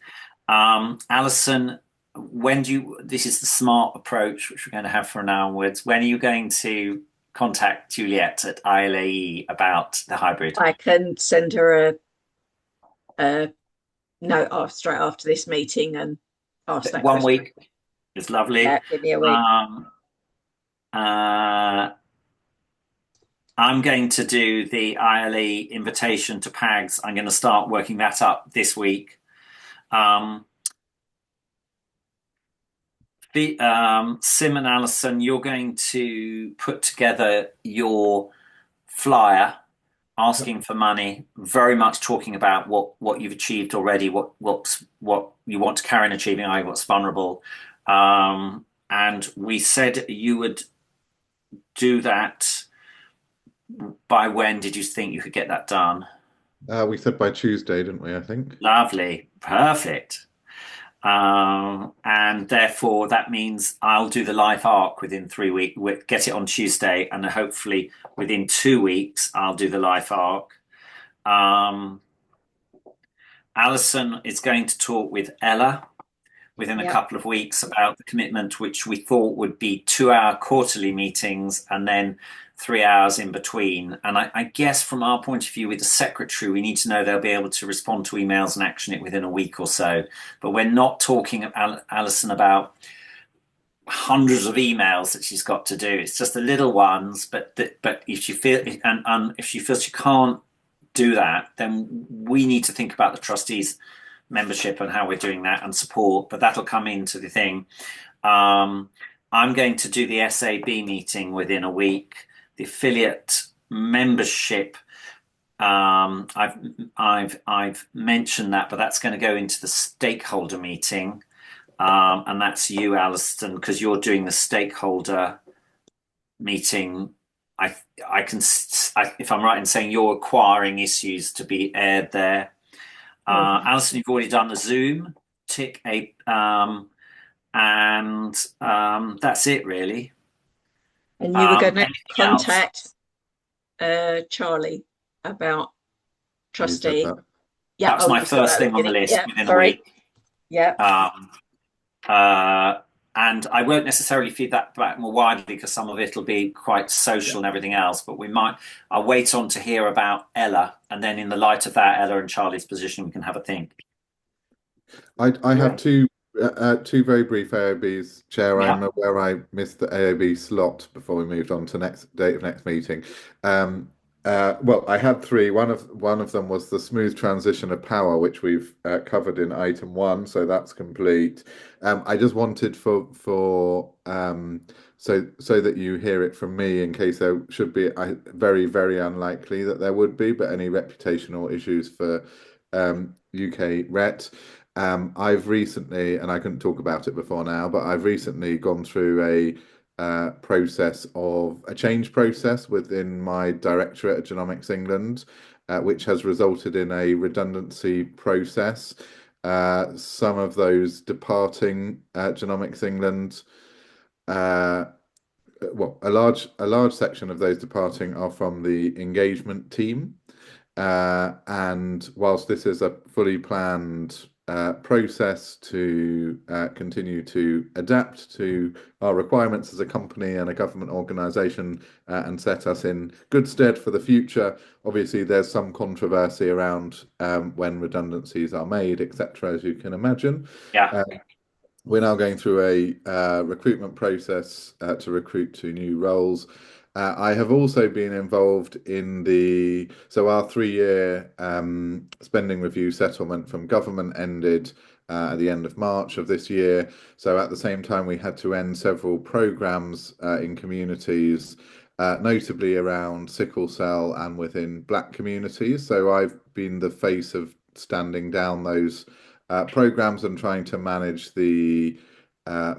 Alison, this is the smart approach which we're going to have from now onwards. When are you going to contact Juliet at ILAE about the hybrid? I can send her a note straight after this meeting and ask that 1 week is lovely. Yeah, give me a week. I'm going to do the ILE invitation to PAGs. I'm going to start working that up this week. Sim and Alison, you're going to put together your flyer asking for money, very much talking about what you've achieved already, what you want to carry on achieving, what's vulnerable. And we said you would do that? By when did you think you could get that done? We said by Tuesday, didn't we? I think. Lovely. Perfect. And therefore that means I'll do the life arc within 3 weeks, get it on Tuesday, and hopefully within 2 weeks I'll do the life arc. Alison is going to talk with Ella within a couple of weeks about the commitment, which we thought would be 2-hour quarterly meetings and then 3 hours in between. And I guess from our point of view with the secretary, we need to know they'll be able to respond to emails and action it within a week or so. But we're not talking, Alison, about hundreds of emails that she's got to do. It's just the little ones. But if she feels if she feels she can't do that, then we need to think about the trustees' membership and how we're doing that and support. But that'll come into the thing. I'm going to do the SAB meeting within a week. The affiliate membership, I've mentioned that, but that's going to go into the stakeholder meeting, and that's you, Alison, because you're doing the stakeholder meeting. I can, if I'm right in saying you're acquiring issues to be aired there. Alison, you've already done the Zoom. Tick a, and that's it really. And you were going to contact Charlie about trustee. Yeah, that was my first thing on the list within a week. Yeah. And I won't necessarily feed that back more widely because some of it will be quite social and everything else. But I'll wait on to hear about Ella, and then in the light of that, Ella and Charlie's position, we can have a think. I have two very brief AOBs, Chair. I'm aware I missed the AOB slot before we moved on to next meeting. Well, I had three. One of them was the smooth transition of power, which we've covered in item 1, so that's complete. I just wanted so that you hear it from me, in case there should be, very, very unlikely that there would be, but any reputational issues for UKRET. I've recently, and I couldn't talk about it before now, but I've recently gone through a change process within my directorate at Genomics England, which has resulted in a redundancy process. Some of those departing Genomics England, well, a large section of those departing are from the engagement team. And whilst this is a fully planned process to continue to adapt to our requirements as a company and a government organisation and set us in good stead for the future, obviously there's some controversy around when redundancies are made, etc., as you can imagine. We're now going through a recruitment process to recruit 2 new roles. I have also been involved in our 3-year spending review settlement from government ended at the end of March of this year. So at the same time, we had to end several programmes in communities, notably around sickle cell and within Black communities. So I've been the face of standing down those programmes and trying to manage the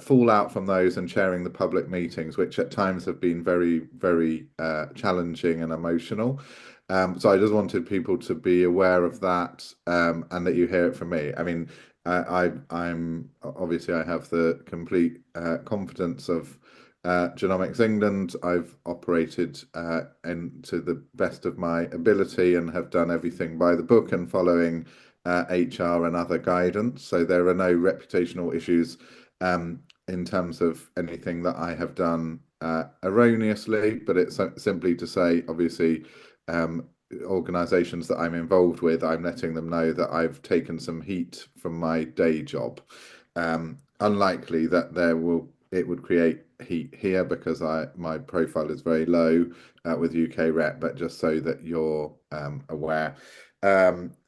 fallout from those and chairing the public meetings, which at times have been very, very challenging and emotional. So I just wanted people to be aware of that and that you hear it from me. I mean, I'm obviously I have the complete confidence of Genomics England. I've operated to the best of my ability and have done everything by the book and following HR and other guidance. So there are no reputational issues in terms of anything that I have done erroneously, but it's simply to say, obviously, organisations that I'm involved with, I'm letting them know that I've taken some heat from my day job. Unlikely that it would create heat here because my profile is very low with UKRET, but just so that you're aware.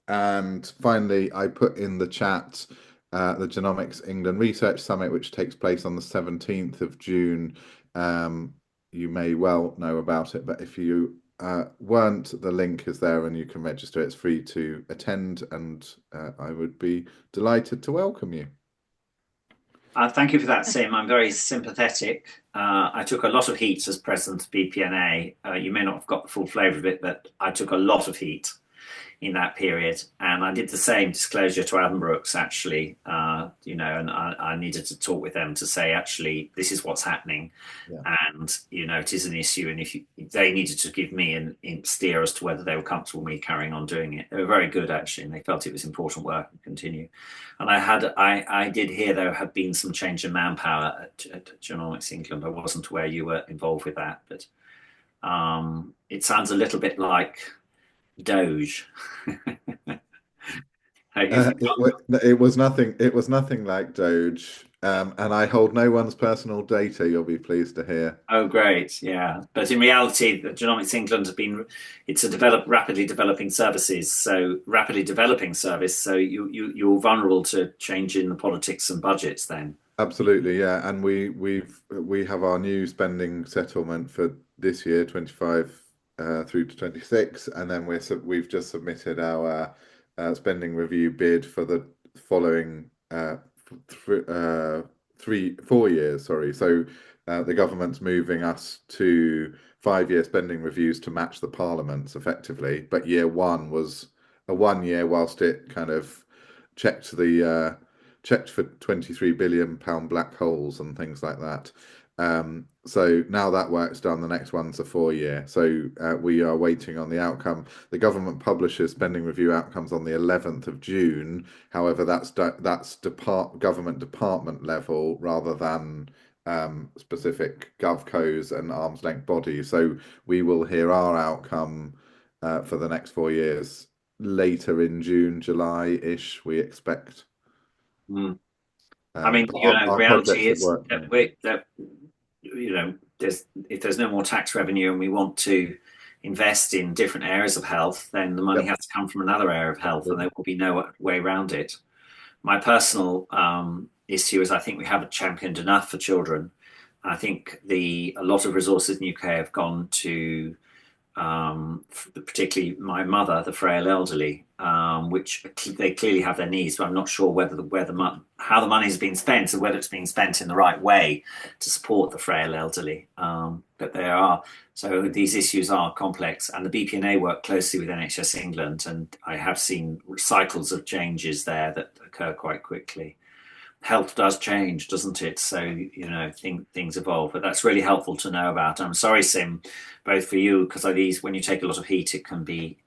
And finally, I put in the chat the Genomics England Research Summit, which takes place on the 17th of June. You may well know about it, but if you weren't, the link is there and you can register. It's free to attend, and I would be delighted to welcome you. Thank you for that, Sim. I'm very sympathetic. I took a lot of heat as president of BPNA. You may not have got the full flavour of it, but I took a lot of heat in that period. And I did the same disclosure to Adam Brooks, actually, and I needed to talk with them to say, actually, this is what's happening. Yeah. And, it is an issue. And they needed to give me an steer as to whether they were comfortable with me carrying on doing it. They were very good, actually, and they felt it was important work and continue. And I did hear there had been some change in manpower at Genomics England. I wasn't aware you were involved with that, but it sounds a little bit like Doge. It was nothing. It was nothing like Doge, and I hold no one's personal data. You'll be pleased to hear. Oh, great! Yeah, but in reality, Genomics England has been—it's a rapidly developing services. So rapidly developing service. So you're vulnerable to change in the politics and budgets. Then Absolutely, yeah, and we have our new spending settlement for this year, 25 through to 26, and then we've just submitted our spending review bid for the following 4 years. Sorry, so the government's moving us to 5-year spending reviews to match the Parliament's effectively. But year one was a 1 year, whilst it kind of checked for 23 billion pound black holes and things like that. So now that work's done, the next one's a 4 year. So we are waiting on the outcome. The government publishes spending review outcomes on the 11th of June. However, that's government department level rather than specific GovCos and arm's length bodies. So we will hear our outcome for the next 4 years later in June, July-ish, we expect. I mean, the reality is that if there's no more tax revenue and we want to invest in different areas of health, then the money has to come from another area of health, and there will be no way around it. My personal issue is I think we haven't championed enough for children. I think a lot of resources in the UK have gone to particularly my mother, the frail elderly, which they clearly have their needs, but I'm not sure how the money has been spent and whether it's being spent in the right way to support the frail elderly. But so these issues are complex, and the BPNA work closely with NHS England, and I have seen cycles of changes there that occur quite quickly. Health does change, doesn't it? So, things evolve, but that's really helpful to know about. I'm sorry, Sim, both for you, because when you take a lot of heat, it can be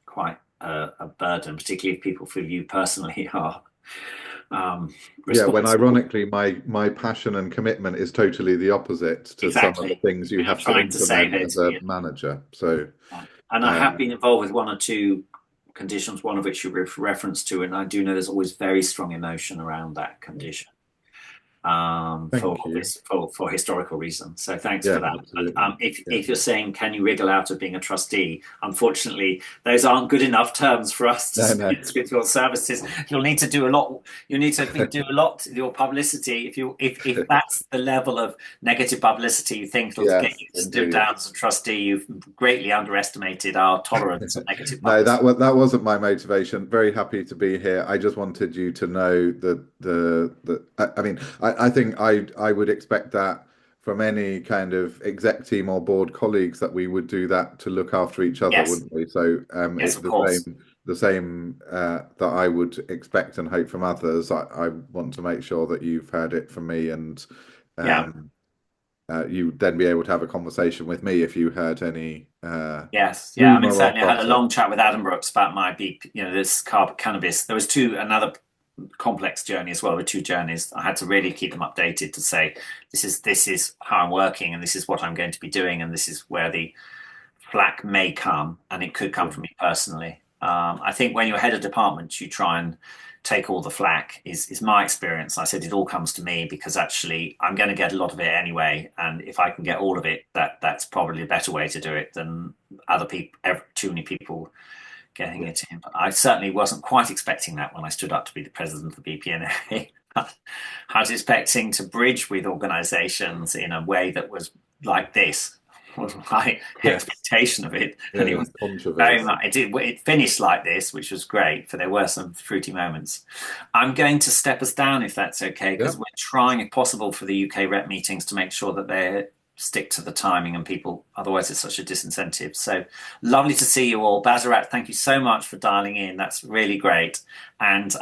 quite a burden, particularly if people feel you personally are. When ironically, my passion and commitment is totally the opposite to some of the things you have to implement as a manager. So, and I have been involved with one or two conditions, one of which you reference to, and I do know there's always very strong emotion around that condition for historical reasons. So thanks for that. If you're saying, can you wriggle out of being a trustee? Unfortunately, those aren't good enough terms for us to dispense with your services. You'll need to do a lot. You need to do a lot to your publicity. If that's the level of negative publicity you think will get you to stood down as a trustee, you've greatly underestimated our tolerance of negative publicity. No, that wasn't my motivation. Very happy to be here. I just wanted you to know that I think I would expect that from any kind of exec team or board colleagues, that we would do that to look after each other, wouldn't we? So it's the same that I would expect and hope from others. I want to make sure that you've heard it from me, and you then be able to have a conversation with me if you heard any. I mean, certainly I had a long chat with Adam Brooks about my this cannabis. There was another complex journey as well, with 2 journeys. I had to really keep them updated to say this is how I'm working, and this is what I'm going to be doing, and this is where the flack may come, and it could come from me personally. I think when you're head of department, you try and take all the flack, is my experience. I said it all comes to me because actually I'm going to get a lot of it anyway, and if I can get all of it, that's probably a better way to do it than other people, too many people getting it in. But I certainly wasn't quite expecting that when I stood up to be the president of the BPNA. I was expecting to bridge with organisations in a way that was like this. was my Yes. expectation of it. Yeah, And it was very controversy. much, it finished like this, which was great, for there were some fruity moments. I'm going to step us down if that's okay, because Yeah. we're trying, if possible, for the UKRET meetings to make sure that they stick to the timing and people, otherwise it's such a disincentive. So lovely to see you all. Bazarat, thank you so much for dialing in. That's really great. And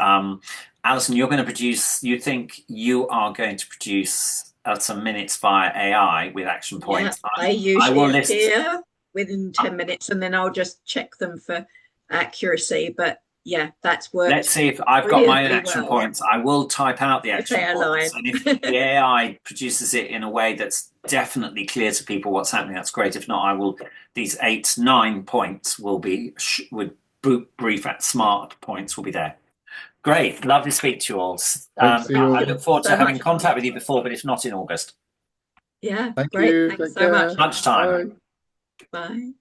Alison, you're going to produce, you think you are going to produce some minutes via AI with action points. Yeah, I usually appear within 10 minutes and then I'll just check them for accuracy. But yeah, that's worked. Let's see if I've got my own action points. I will type out the action points. And if the AI produces it in a way that's definitely clear to people what's happening, that's great. If not, I will, these 8, 9 points will be, with brief at smart points will be there. Great. Lovely to speak to you all. I look forward to having contact with you before, but if not, in August. Yeah, Thank great. you. Thanks so much. Lunchtime. Bye. Bye.